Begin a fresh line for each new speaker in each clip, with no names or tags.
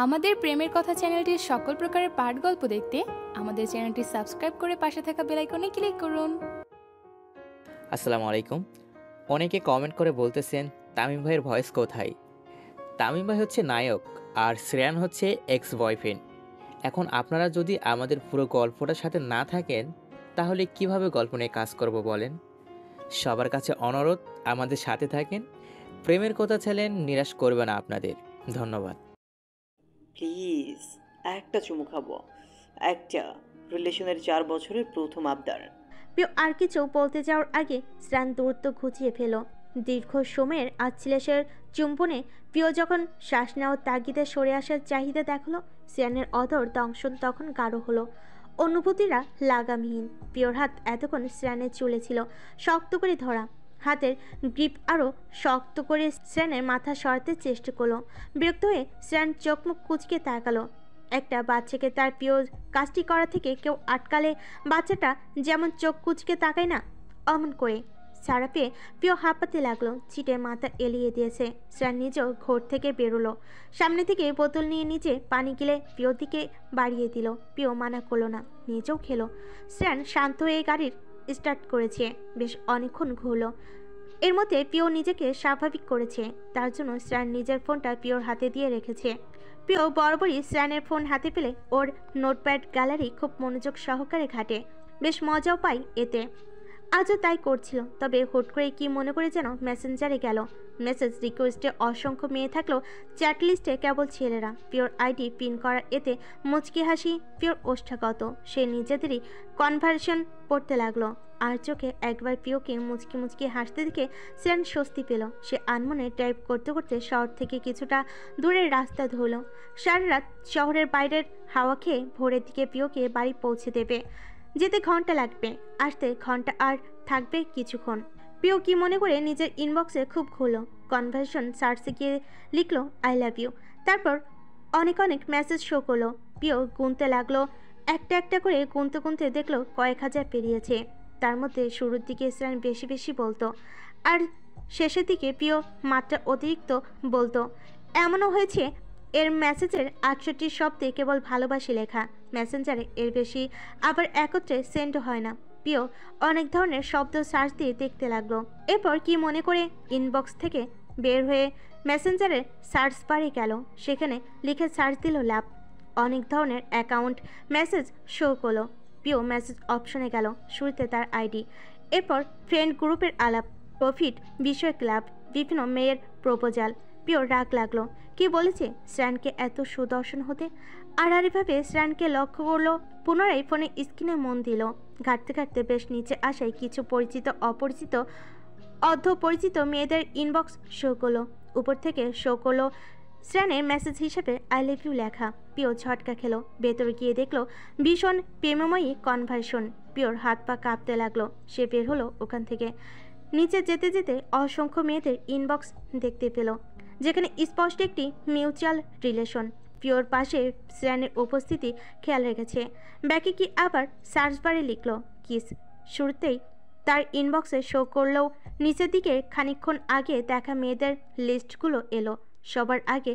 আমাদের প্রেমের কথা চ্যানেলটির সকল প্রকারের পাঠ গল্প দেখতে আমাদের চ্যানেলটি সাবস্ক্রাইব করে পাশে থাকা বেল আইকনে ক্লিক করুন।
আসসালামু আলাইকুম। অনেকে কমেন্ট করে বলতেছেন তামিম ভাইয়ের ভয়েস কোথায়। তামিম ভাই হচ্ছে নায়ক আর শ্রেয়ান হচ্ছে এক্স বয়ফ্রেন্ড। এখন আপনারা যদি আমাদের পুরো গল্পটার সাথে না থাকেন তাহলে কিভাবে গল্প নিয়ে কাজ করব বলেন। সবার কাছে অনুরোধ, আমাদের সাথে থাকেন। প্রেমের কথা ছিলেন, নিরাশ করবে না আপনাদের। ধন্যবাদ।
প্লিজ একটা চুমু খাবো, একটা। রিলেশনের 4 বছরের প্রথম আবদার।
প্রিয় আর কিছু বলতে যাওয়ার আগে শ্রান দূরত্ব ঘুচিয়ে ফেল। দীর্ঘ সময়ের আচ্ছিলেশের চুম্বনে প্রিয় যখন শ্বাস নেওয়ার তাগিদে সরে আসার চাহিদা দেখালো, শ্রানের অধর দংশন তখন গাঢ় হলো, অনুভূতিরা লাগামহীন। প্রিয়র হাত এতক্ষণ শ্রানের চুলে ছিল, শক্ত করে ধরা। হাতের গ্রিপ আরও শক্ত করে শ্রানের মাথা সরাতে চেষ্টা করলো। বিরক্ত হয়ে শ্রান চোখ মুখ কুচকে তাকালো। একটা বাচ্চাকে তার প্রিয় কাজটি করা থেকে কেউ আটকালে বাচ্চাটা যেমন চোখ কুচকে তাকায় না, অমন করে সারা পেয়ে প্রিয় হাঁপাতে লাগলো। চিটে মাথা এলিয়ে দিয়েছে। শ্রান নিজেও ঘর থেকে বেরোলো। সামনে থেকে বোতল নিয়ে নিচে পানি গিলে প্রিয়র দিকে বাড়িয়ে দিল। প্রিয় মানা করলো না, নিজেও খেলো। শ্রান শান্ত হয়ে গাড়ির স্টার্ট করেছে। বেশ অনেকক্ষণ ঘুরলো। এর মধ্যে প্রিয় নিজেকে স্বাভাবিক করেছে। তার জন্য শ্রান নিজের ফোনটা প্রিয়র হাতে দিয়ে রেখেছে। প্রিয় বরাবরই শ্রানের ফোন হাতে পেলে ওর নোটপ্যাড গ্যালারি খুব মনোযোগ সহকারে ঘাটে, বেশ মজাও পাই এতে। আজও তাই করছিল। তবে হুট করে কি মনে করে যেন মেসেঞ্জারে গেল। মেসেজ রিকোয়েস্টে অসংখ্য মেয়ে থাকলেও চ্যাট লিস্টে কেবল ছেলেরা। প্রিয়র আইডি পিন করা এতে মুচকি হাসি প্রিয়র ওষ্ঠাগত। সে নিজেদেরই কনভারসেশন পড়তে লাগলো। আর চোখে একবার প্রিয়কে মুচকি মুচকি হাসতে দেখে শ্রেয়ান স্বস্তি পেল। সে আনমনে টাইপ করতে করতে শহর থেকে কিছুটা দূরের রাস্তা ধরল। সারা রাত শহরের বাইরের হাওয়া খেয়ে ভোরের দিকে প্রিয়কে বাড়ি পৌঁছে দেবে। যেতে ঘন্টা লাগবে, আসতে ঘন্টা আর থাকবে কিছুক্ষণ। প্রিয় কি মনে করে নিজের ইনবক্সে খুব খুললো। কনভারসেশন সার্চে গিয়ে লিখলো আই লাভ ইউ। তারপর অনেক অনেক মেসেজ শো করলো। প্রিয় গুনতে লাগলো। একটা একটা করে গুনতে গুনতে দেখলো কয়েক হাজার পেরিয়েছে। তার মধ্যে শুরুর দিকে শ্রেয়ান বেশি বেশি বলতো, আর শেষের দিকে প্রিয় মাত্রা অতিরিক্ত বলতো। এমনও হয়েছে এর মেসেজের 68 শব্দে কেবল ভালোবাসি লেখা। মেসেঞ্জারে এর বেশি আবার একত্রে সেন্ড হয় না। প্রিয় অনেক ধরনের শব্দ সার্চ দিয়ে দেখতে লাগলো। এরপর কি মনে করে ইনবক্স থেকে বের হয়ে মেসেঞ্জারের সার্চ বারে গেল। সেখানে লিখে সার্চ দিল লাভ। অনেক ধরনের অ্যাকাউন্ট মেসেজ শো করলো। প্রিয় মেসেজ অপশনে গেল। শুরুতে তার আইডি, এরপর ফ্রেন্ড গ্রুপের আলাপ, প্রফিট, বিষয় ক্লাব, বিভিন্ন মেয়ের প্রপোজাল। প্রিয় রাগ লাগলো। কি বলেছে শ্রানকে এত সুদর্শন হতে? আড়াআড়িভাবে শ্রানকে লক্ষ্য করলো। পুনরায় ফোনে স্ক্রিনে মন দিল। ঘাটতে ঘাটতে বেশ নিচে আসায় কিছু পরিচিত অপরিচিত অর্ধপরিচিত মেয়েদের ইনবক্স শো করলো। উপর থেকে শো করলো শ্রানের মেসেজ হিসেবে আই লাভ ইউ লেখা। প্রিয় ঝটকা খেলো। ভেতরে গিয়ে দেখলো ভীষণ প্রেমময়ী কনভারসেশন। প্রিয়র হাত পা কাঁপতে লাগলো। সে বের হলো ওখান থেকে। নিচে যেতে যেতে অসংখ্য মেয়েদের ইনবক্স দেখতে পেল, যেখানে স্পষ্ট একটি মিউচুয়াল রিলেশন। প্রিয়র পাশে শ্রেয়ানের উপস্থিতি খেয়াল রেখেছে। ব্যাকে কি আবার সার্চ বারে লিখল কিস। শুরুতেই তার ইনবক্সে শো করলেও নিচের দিকে খানিকক্ষণ আগে দেখা মেয়েদের লিস্টগুলো এলো। সবার আগে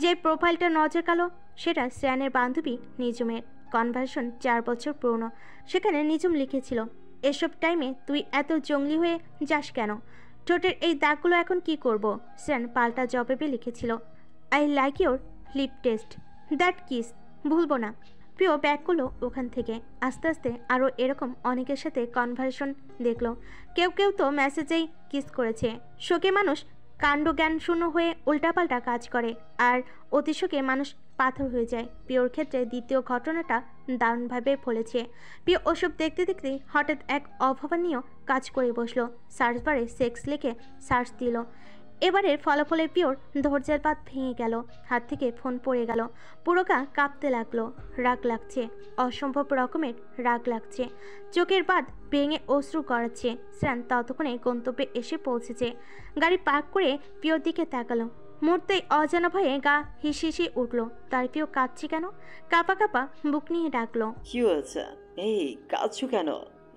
যে প্রোফাইলটা নজর গেল সেটা শ্রেয়ানের বান্ধবী নিজুমের। কনভারসেশন 4 বছর পুরনো। সেখানে নিজুম লিখেছিল, এসব টাইমে তুই এত জঙ্গলি হয়ে যাস কেন? ঠোঁটের এই দাগগুলো এখন কি করব? শ্রেয়ান পাল্টা জবাবে লিখেছিল, I like your lip taste, that kiss, ভুলবো না। প্রিয় ব্যাক করলো ওখান থেকে। আস্তে আস্তে আরও এরকম অনেকের সাথে কনভারসেশন দেখলো। কেউ কেউ তো মেসেজেই কিস করেছে। শোকে মানুষ কাণ্ড জ্ঞান শূন্য হয়ে উল্টাপাল্টা কাজ করে, আর অতিশোকে মানুষ পাথর হয়ে যায়। প্রিয়র ক্ষেত্রে দ্বিতীয় ঘটনাটা দারুণভাবে ফলেছে। প্রিয় ওসব দেখতে দেখতে হঠাৎ এক অভাবনীয় কাজ করে বসলো। সার্চ বারে সেক্স লিখে সার্চ দিল। এবারের ফলাফলে প্রিয়র ধৈর্যের বাঁধ ভেঙে গেল। হাত থেকে ফোন পড়ে গেল। পুরো গা কাঁপতে লাগলো। রাগ লাগছে, অসম্ভব রকমের রাগ লাগছে। চোখের বাঁধ ভেঙে অশ্রু গড়াচ্ছে। শ্রান ততক্ষণে গন্তব্যে এসে পৌঁছেছে। গাড়ি পার্ক করে প্রিয়র দিকে তাকালো। মুহূর্তেই অজানা ভয়ে গা হিসিসি উঠলো। তার প্রিয় কাঁদছে কেন? কাঁপা কাঁপা বুক নিয়ে ডাকলো,
কি হয়েছে? এই কাঁদছো কেন?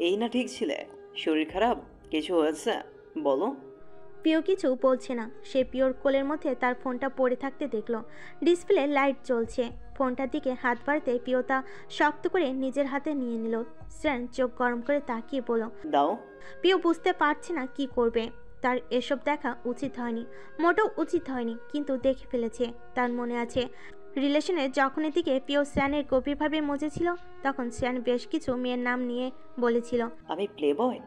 এই না ঠিক ছিলে? শরীর খারাপ? কিছু হয়েছে? বলো।
পিও কিছু বলছে না। সে পিওর কোলের মধ্যে তার ফোনটা পড়ে থাকতে দেখলো। ডিসপ্লে লাইট জ্বলছে। ফোনটার দিকে হাত বাড়াতে পিও তা শক্ত করে নিজের হাতে নিয়ে নিল। শ্রেয়ান চোখ গরম করে তাকিয়ে বলল,
দাও।
পিও বুঝতে পারছে না কি করবে। তার এসব দেখা উচিত হয়নি, মোটেও উচিত হয়নি, কিন্তু দেখে ফেলেছে। তার মনে আছে রিলেশনের যখনই দিকে পিও শ্রেয়ানের গভীরভাবে মজেছিল, তখন শ্রেয়ান বেশ কিছু মেয়ের নাম নিয়ে বলেছিল।
আমি প্লে বয়?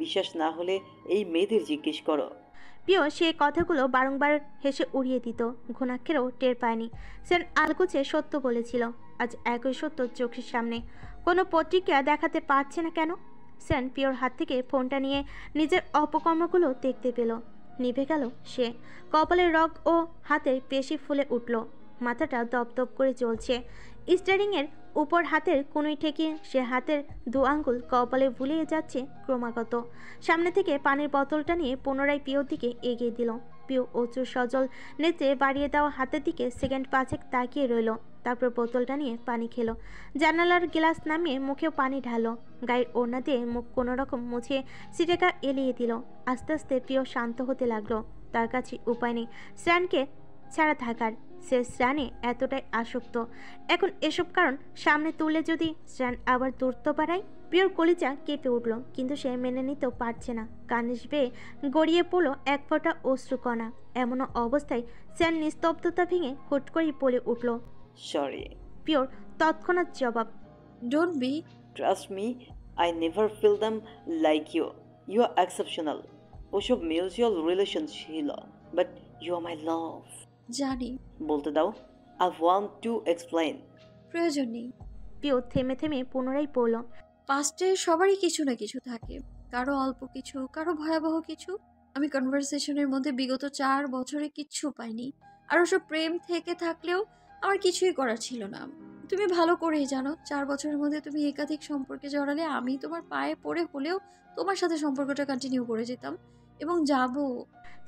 বিশ্বাস না হলে এই মেয়েদের জিজ্ঞেস করো।
পিও সে কথাগুলো বারংবার হেসে উড়িয়ে দিত। ঘুণাক্ষেরও টের পায়নি। শ্রেয়ান আলগুছে সত্য বলেছিল। আজ একই সত্য চোখের সামনে। কোনো প্রতিক্রিয়া দেখাতে পারছে না কেন? শ্রেয়ান পিওর হাত থেকে ফোনটা নিয়ে নিজের অপকর্মগুলো দেখতে পেল। নিভে গেল সে। কপালের রগ ও হাতের পেশি ফুলে উঠল। মাথাটা দপদপ করে জ্বলছে। স্টিয়ারিংয়ের উপর হাতের কনুই ঠেকিয়ে সে হাতের দু আঙ্গুল কপালে ভুলিয়ে যাচ্ছে ক্রমাগত। সামনে থেকে পানির বোতলটা নিয়ে পুনরায় পিওর দিকে এগিয়ে দিল। পিও অচু সজল নেত্রে বাড়িয়ে দেওয়া হাতের দিকে সেকেন্ড 5 তাকিয়ে রইল। তারপর বোতলটা নিয়ে পানি খেলো। জানালার গ্লাস নামিয়ে মুখেও পানি ঢালো। গায়ের ওড়না দিয়ে মুখ কোনোরকম মুছে সিটেকা এলিয়ে দিল। আস্তে আস্তে পিও শান্ত হতে লাগলো। তার কাছে উপায় নেই শ্রেয়ানকে ছাড়া থাকার। সে শ্রেয়ানে এতটাই আসক্ত। এখন এসব কারণ সামনে তুলে যদি শ্রেয়ান আবার দূরত্ব বাড়ায়, পিওর কলিজা কেঁপে উঠল। কিন্তু সে মেনে নিতেও পারছে না। কানিস বেয়ে গড়িয়ে পড়ল এক ফোঁটা অশ্রুকণা। এমনও অবস্থায় শ্রেয়ান নিস্তব্ধতা ভেঙে হুট করেই বলে উঠল,
সরি।
পিওর তৎক্ষণাৎ জবাব,
don't be.
Trust me, I never feel them like you. You are exceptional. ওসব মিউচুয়াল রিলেশন ছিল, but you are my love.
জানি।
বলতে দাও। I want to explain.
প্রয়োজন নেই।
পিওর থেমে থেমে পুনরায় বলল,
পাস্টে সবারই কিছু না কিছু থাকে, কারো অল্প কিছু, কারো ভয়াবহ কিছু। আমি কনভারসেশনের মধ্যে বিগত 4 বছরে কিচ্ছু পাইনি। আর ওসব প্রেম থেকে থাকলেও আমার কিছুই করার ছিল না। তুমি ভালো করেই জানো 4 বছরের মধ্যে তুমি একাধিক সম্পর্কে জড়ালে আমি তোমার পায়ে পড়ে হলেও তোমার সাথে সম্পর্কটা কন্টিনিউ করে যেতাম এবং যাবো।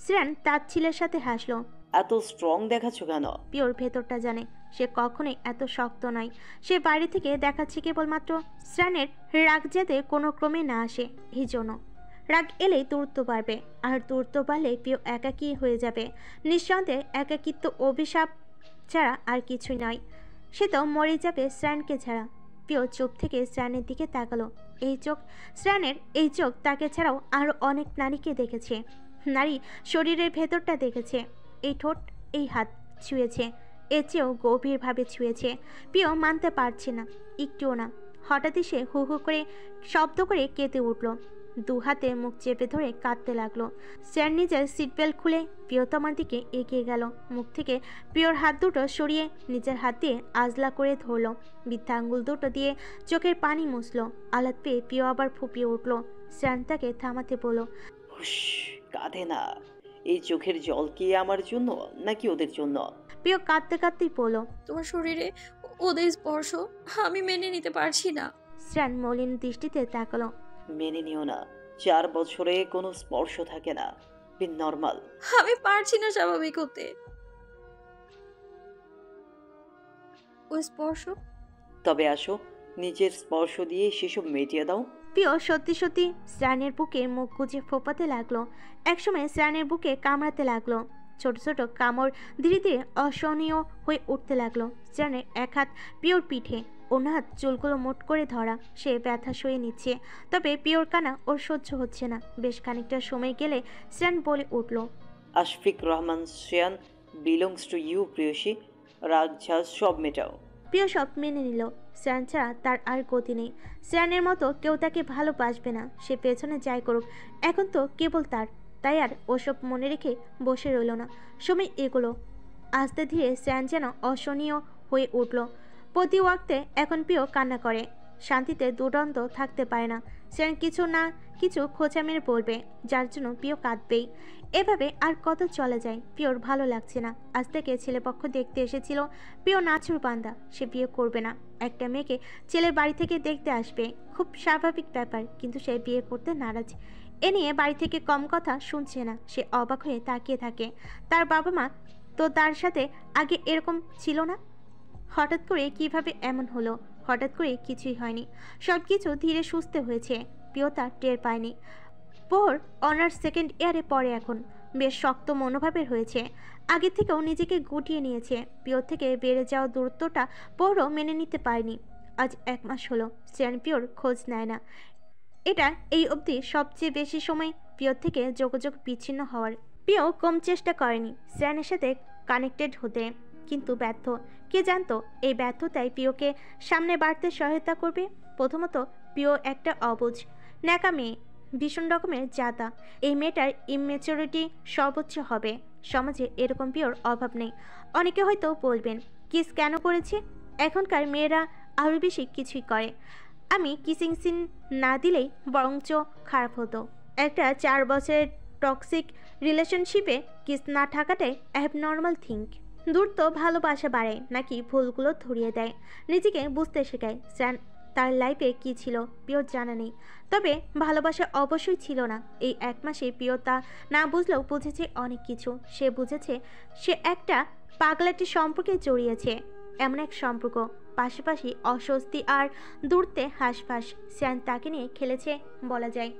শ্রেয়ান তার ছেলের সাথে হাসলো।
এত স্ট্রং দেখাচ্ছ কেন?
পিওর ভেতরটা জানে সে কখনোই এত শক্ত নয়। সে বাইরে থেকে দেখাচ্ছে কেবলমাত্র শ্রেয়ানের রাগ যাতে কোনো ক্রমে না আসে, এই জন্য। রাগ এলেই দূরত্ব বাড়বে, আর দূরত্ব বাড়লে পিও একাকী হয়ে যাবে। নিঃসন্দেহে একাকিত্ব অভিশাপ ছাড়া আর কিছুই নয়। সে তো মরে যাবে শ্রেয়ানকে ছাড়া। পিও চোখ থেকে শ্রেয়ানের দিকে তাকালো। এই চোখ, শ্রেয়ানের এই চোখ তাকে ছাড়াও আরও অনেক নারীকে দেখেছে। নারী শরীরের ভেতরটা দেখেছে। এই ঠোঁট, এই হাত ছুঁয়েছে, এর চেয়েও গভীরভাবে ছুঁয়েছে। পিও মানতে পারছে না, একটুও না। হঠাৎই সে হু হু করে শব্দ করে কেঁদে উঠল। দু হাতে মুখ চেপে ধরে কাঁদতে লাগলো। স্যার নিজের সিট বেল্ট খুলে প্রিয়তমার দিকে এগিয়ে গেল। মুখ থেকে পিওর হাত দুটো সরিয়ে নিজের হাত দিয়ে আজলা করে ধরল। বৃদ্ধা আঙ্গুল দুটো দিয়ে চোখের পানি মুছল। আলাদ পেয়ে পিও আবার ফুপিয়ে উঠল। স্যার তাকে থামাতে বলল,
হুশ, কাঁদে না। এই চোখের জল কি আমার জন্য নাকি ওদের জন্য?
পিও কাঁদতে কাঁদতেই বলল,
তোমার শরীরে ওদের স্পর্শ আমি মেনে নিতে পারছি না।
শ্রান মলিন দৃষ্টিতে তাকালো।
মেনে নিও না। 4 বছরে কোনো স্পর্শ থাকে না। Be normal.
আমি পারছি না স্বাভাবিক হতে। ওই স্পর্শ।
তবে আসো, নিজের স্পর্শ দিয়ে সেসব মিটিয়ে দাও।
পিও সত্যি সত্যি শ্রানের বুকে মুখ গুজে ফোপাতে লাগলো। একসময় শ্রানের বুকে কামড়াতে লাগলো। ছোট ছোট কামড় ধীরে ধীরে অসহনীয় হয়ে উঠতে লাগলো। শ্রানের এক হাত পিওর পিঠে, অন্য হাত চুলগুলো মোট করে ধরা। সে ব্যথা সয়ে নিচ্ছে, তবে পিওর কানা ওর সহ্য হচ্ছে না। বেশ খানিকটা সময় গেলে শ্রান বলে উঠল,
Ashfiq Rahman Shreyan belongs to you প্রিয়সী। রাগ ঝাজ সব মেটাও।
প্রিয় সব মেনে নিল। শ্রেয়ান ছাড়া তার আর গতি নেই। শ্রেয়ানের মতো কেউ তাকে ভালোবাসবে না। সে পেছনে যাই করুক, এখন তো কেবল তার। তাই আর ওসব মনে রেখে বসে রইল না। সময় এগুলো আস্তে ধীরে শ্রেয়ান যেন অসহনীয় হয়ে উঠল। প্রতি ওয়াক্তে এখন প্রিয় কান্না করে। শান্তিতে দুরন্ত থাকতে পারে না। শ্রেয়ান কিছু না কিছু খোঁচা মেরে পড়বে, যার জন্য প্রিয় কাঁদবেই। এভাবে আর কত চলে যায়। পিওর ভালো লাগছে না। আজ থেকে ছেলেপক্ষ দেখতে এসেছিল। প্রিয় নাছুর বান্দা, সে বিয়ে করবে না। একটা মেয়েকে ছেলের বাড়ি থেকে দেখতে আসবে, খুব স্বাভাবিক ব্যাপার। কিন্তু সে বিয়ে করতে নারাজ। এ নিয়ে বাড়ি থেকে কম কথা শুনছে না। সে অবাক হয়ে তাকিয়ে থাকে। তার বাবা মা তো তার সাথে আগে এরকম ছিল না। হঠাৎ করে কিভাবে এমন হলো? হঠাৎ করে কিছুই হয়নি, সব কিছু ধীরে সুস্থে হয়েছে। প্রিয়তা টের পায়নি। পোহর অনার্স সেকেন্ড ইয়ারে পড়ে এখন। বেশ শক্ত মনোভাবের হয়েছে। আগে থেকেও নিজেকে গুটিয়ে নিয়েছে। পিওর থেকে বেড়ে যাওয়া দূরত্বটা পরও মেনে নিতে পারেনি। আজ 1 মাস হলো শ্রেয়ান পিওর খোঁজ নেয় না। এটা এই অবধি সবচেয়ে বেশি সময় পিওর থেকে যোগাযোগ বিচ্ছিন্ন হওয়ার। পিও কম চেষ্টা করেনি শ্রেয়ানের সাথে কানেক্টেড হতে, কিন্তু ব্যর্থ। কে জানতো এই ব্যর্থতায় পিওকে সামনে বাড়তে সহায়তা করবে। প্রথমত, পিও একটা অবুঝ ন্যাকা মেয়ে, ভীষণ রকমের জাতা। এই মেয়েটার ইমেচুরিটি সর্বোচ্চ হবে। সমাজে এরকম পিওর অভাব নেই। অনেকে হয়তো বলবেন, কিস কেন করেছে? এখনকার মেয়েরা আরও বেশি কিছুই করে। আমি কিসিং সিন না দিলেই বরঞ্চ খারাপ হতো। একটা 4 বছরের টক্সিক রিলেশনশিপে কিস না থাকাটাই অ্যাবনর্মাল থিঙ্ক। দূরত্ব ভালোবাসা বাড়ায় নাকি ভুলগুলো ধরিয়ে দেয়? নিজেকে বুঝতে শেখায়। শ্রেয়ান তার লাইফে কী ছিল পিওর জানা নেই, তবে ভালোবাসা অবশ্যই ছিল না। এই 1 মাসে পিওর তা না বুঝলেও বুঝেছে অনেক কিছু। সে বুঝেছে সে একটা পাগলাটি সম্পর্কে জড়িয়েছে, এমন এক সম্পর্ক পাশাপাশি অস্বস্তি আর দূরত্বে হাঁসফাঁস। শ্রেয়ান তাকে নিয়ে খেলেছে বলা যায়,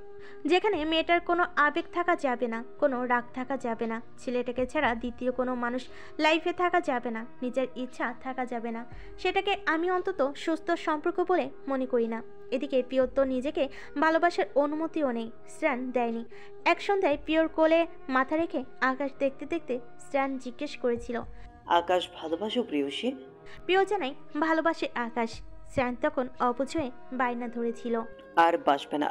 যেখানে মেয়েটার কোনো আবেগ থাকা যাবে না, কোনো রাগ থাকা যাবে না, ছেলেটাকে ছাড়া দ্বিতীয় কোনো মানুষ লাইফে থাকা যাবে না, নিজের ইচ্ছা থাকা যাবে না। সেটাকে আমি অন্তত সুস্থ সম্পর্ক বলে মনে করি না। এদিকে পিওর তো নিজেকে ভালোবাসার অনুমতিও নেই, শ্রেয়ান দেয়নি। এক সন্ধ্যায় পিওর কোলে মাথা রেখে আকাশ দেখতে দেখতে শ্রেয়ান জিজ্ঞেস করেছিল,
আকাশ ভালোবাসো প্রেয়সী?
পিও জানাই ভালোবাসে আকাশ। শ্রেয়ান তখন অবুঝ হয়ে বায়না ধরেছিল,
আর বাসবে না,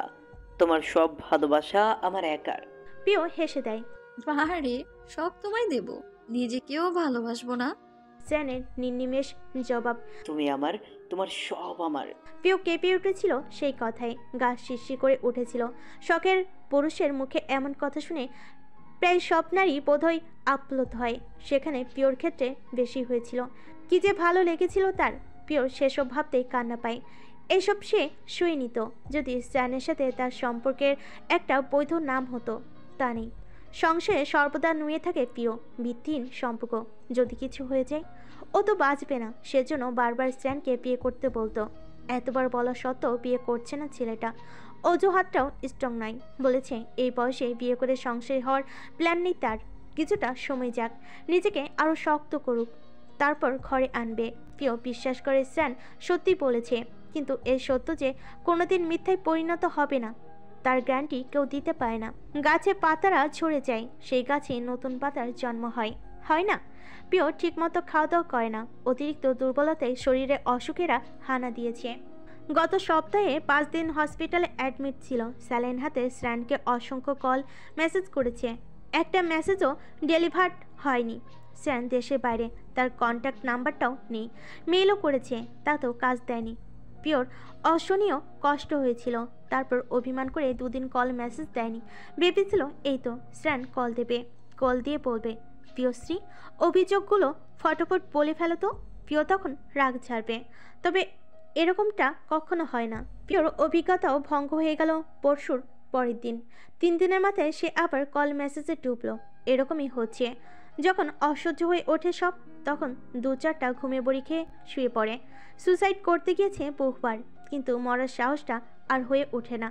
তোমার সব ভালোবাসা আমার একার।
পিও হেসে দেয়।
আরে সব তোমায় দেব, নিজেকেও ভালোবাসবো না?
শ্রেয়ানের নির্নিমেষ জবাব।
তুমি আমার, তোমার সব আমার।
পিও কেঁপে উঠেছিল সেই কথায়, গা শিরশির করে উঠেছিল। শখের পুরুষের মুখে এমন কথা শুনে প্রায় সব নারী বোধহয় আপ্লুত হয়। সেখানে পিওর ক্ষেত্রে বেশি হয়েছিল। কি যে ভালো লেগেছিল তার, পিওর সেসব ভাবতেই কান্না পায়। এসব সে শুয়ে নিত যদি শ্রেয়ানের সাথে তার সম্পর্কের একটা বৈধ নাম হতো। তা নেই। সংশয়ে সর্বদা নুয়ে থাকে পিও। ভিত্তিহীন সম্পর্ক, যদি কিছু হয়ে যায় ও তো বাঁচবে না। সেজন্য বারবার শ্রেয়ানকে বিয়ে করতে বলতো। এতবার বলা সত্ত্বেও বিয়ে করছে না ছেলেটা। অজুহাতটাও স্ট্রং নয়। বলেছে এই বয়সে বিয়ে করে সংসারী হওয়ার প্ল্যান নেই তার। কিছুটা সময় যাক, নিজেকে আরও শক্ত করুক, তারপর ঘরে আনবে। পিও বিশ্বাস করে শ্রেয়ান সত্যি বলেছে, কিন্তু এই সত্য যে কোনোদিন মিথ্যায় পরিণত হবে না তার গ্যারান্টি কেউ দিতে পারে না। গাছে পাতারা ঝরে যায়, সেই গাছে নতুন পাতার জন্ম হয়, হয় না? পিও ঠিকমতো খাওয়া দাওয়া করে না। অতিরিক্ত দুর্বলতায় শরীরে অসুখেরা হানা দিয়েছে। গত সপ্তাহে 5 দিন হসপিটালে অ্যাডমিট ছিল। স্যালাইন হাতে শ্রেয়ানকে অসংখ্য কল মেসেজ করেছে, একটা মেসেজও ডেলিভার্ড হয়নি। শ্রেয়ান দেশের বাইরে, তার কন্ট্যাক্ট নাম্বারটাও নেই। মেইলও করেছে, তাতেও কাজ দেয়নি। পিওর অসহনীয় কষ্ট হয়েছিল। তারপর অভিমান করে 2 দিন কল মেসেজ দেয়নি। ভেবেছিল এই তো শ্রেয়ান কল দেবে, কল দিয়ে বলবে, পিওশ্রী অভিযোগগুলো ফটোফট বলে ফেলো তো। পিও তখন রাগ ছাড়বে। তবে এরকমটা কখনো হয় না। পিওর অভিজ্ঞতাও ভঙ্গ হয়ে গেল পরশুর পরের দিন। 3 দিনের মাথায় সে আবার কল মেসেজে ডুবলো। এরকমই হচ্ছে। যখন অসহ্য হয়ে ওঠে সব, তখন 2-4টা ঘুমে বড়ি খেয়ে শুয়ে পড়ে। সুসাইড করতে গিয়েছে বহুবার, কিন্তু মরার সাহসটা আর হয়ে ওঠে না।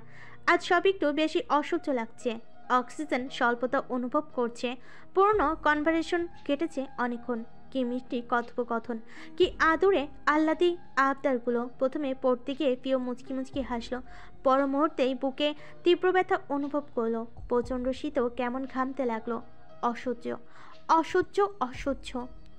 আজ সব একটু বেশি অসহ্য লাগছে। অক্সিজেন স্বল্পতা অনুভব করছে। পুরনো কনভারসেশন কেটেছে অনেকক্ষণ। কি মিষ্টি কথোপকথন, কি আদুরে আহ্লাদি আবদারগুলো। প্রথমে পড়তে গিয়ে পিও মুচকি মুচকি হাসলো। পর মুহূর্তেই বুকে তীব্র ব্যথা অনুভব করলো। প্রচণ্ড শীতেও কেমন ঘামতে লাগলো। অসহ্য, অসহ্য, অসহ্য।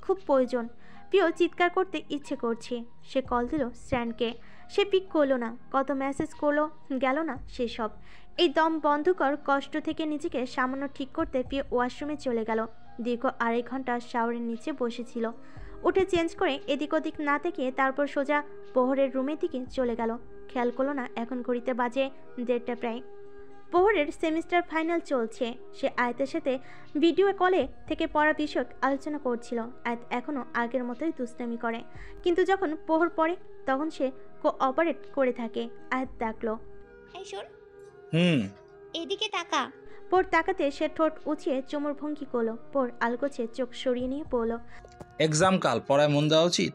খুব প্রয়োজন। পিও চিৎকার করতে ইচ্ছে করছে। সে কল দিল শ্রেয়ানকে। সে পিক করলো না। কত মেসেজ করলো, গেল না সেসব। এই দম বন্ধকর কষ্ট থেকে নিজেকে সামান্য ঠিক করতে পিও ওয়াশরুমে চলে গেল। দীর্ঘ 2.5 ঘন্টা শাওয়ারের নিচে বসেছিল। উঠে চেঞ্জ করে এদিক ওদিক না তাকিয়ে তারপর সোজা প্রহরের রুমের দিকে চলে গেল। খেয়াল করলো না এখন ঘড়িতে বাজে 1:30 প্রায়। প্রহরের সেমিস্টার ফাইনাল চলছে। সে আয়াতের সাথে ভিডিও কলে থেকে পড়া বিষয়ক আলোচনা করছিল। আয়াত এখনও আগের মতোই দুষ্টামি করে, কিন্তু যখন প্রহর পড়ে তখন সে কোঅপারেট করে থাকে। আয়াত ডাকলো,
এই শোন,
হুম
এদিকে তাকা।
পোর তাকাতে সে ঠোঁট উঁচিয়ে চুমুর ভঙ্গি করলো। পোর আলগোছে চোখ সরিয়ে নিয়ে পড়ল,
এক্সাম কাল, পড়ায় মন দেওয়া উচিত।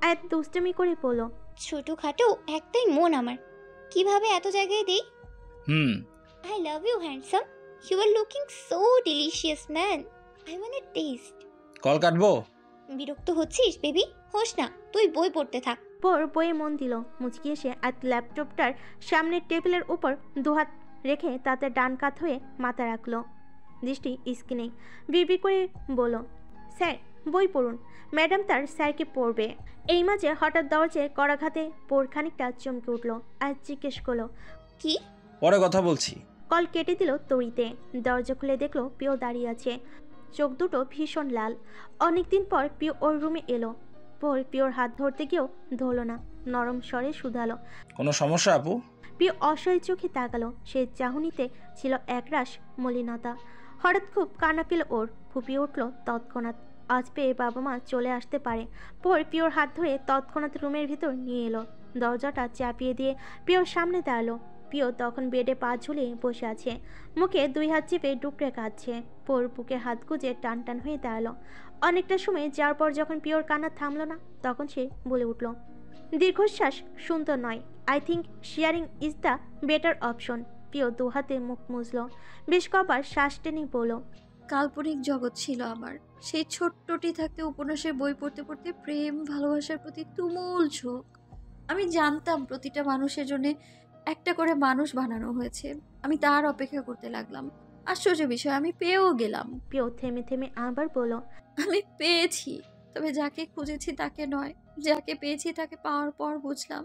আয়াত দুষ্টামি করে পড়ল,
ছোটখাটো একটাই মন আমার, কিভাবে এত জায়গায় দেই?
Hmm
I love you handsome. You are looking so delicious, man. I want a taste.
Call কাটবো?
বিরক্ত হচ্ছিস বেবি? হোস না, তুই বই পড়তে থাক।
পর বইয়ে মন দিল। মুচকি এসে আর ল্যাপটপটার সামনে টেবিলের উপর দুহাত রেখে তাতে ডান কাত হয়ে মাথা রাখলো, দৃষ্টি স্ক্রিনে। বিড়বিড় করে বলল, স্যার বই পড়ুন। ম্যাডাম তার স্যারকে পড়বে। এই মাঝে হঠাৎ দরজায় করাঘাতে পোর খানিকটা চমকে উঠল আর জিজ্ঞেস করলো,
কি?
পরে কথা বলছি।
কল কেটে দিল তড়িতে। দরজা খুলে দেখলো পিও দাঁড়িয়ে আছে, চোখ দুটো ভীষণ লাল। অনেকদিন পর পিও ওর রুমে এলো। পর পিওর হাত ধরতে গিয়েও ধরলো না, নরম স্বরে শুধালো।
কোনো সমস্যা আপু?
পিও অসহায় চোখে তাকালো। সে চাহনিতে ছিল একরাশ মলিনতা। হঠাৎ খুব কান্না পেল ওর, ফুপিয়ে উঠল তৎক্ষণাৎ। আজ পেয়ে বাবা মা চলে আসতে পারে। পর পিওর হাত ধরে তৎক্ষণাৎ রুমের ভিতর নিয়ে এলো। দরজাটা চাপিয়ে দিয়ে পিওর সামনে দাঁড়ালো। পিও তখন বেডে পা ঝুলিয়ে বসে আছে, মুখে দুই হাত চেপে ডুকরে কাঁদছে। পোর বুকে হাত গুজে টান টান হয়ে দাঁড়ালো। অনেকটা সময় যাওয়ার পর যখন পিওর কান্না থামলো না, তখন সে বলে উঠল, দীর্ঘশ্বাস সুন্দর নয়। I think sharing is the better option. পিও দু হাতে মুখ মুছল, বেশ কবার শ্বাস টেনে বলল,
কাল্পনিক জগৎ ছিল আমার। সেই ছোট্টটি থাকতে উপন্যাসের বই পড়তে পড়তে প্রেম ভালোবাসার প্রতি তুমুল ঝোঁক। আমি জানতাম প্রতিটা মানুষের জন্য একটা করে মানুষ বানানো হয়েছে। আমি তার অপেক্ষা করতে লাগলাম। আশ্চর্য বিষয়, আমি পেয়েও গেলাম।
পিও থেমে থেমে আবার বলল,
আমি পেয়েছি, তবে যাকে খুঁজেছি তাকে নয়। যাকে পেয়েছি তাকে পাওয়ার পর বুঝলাম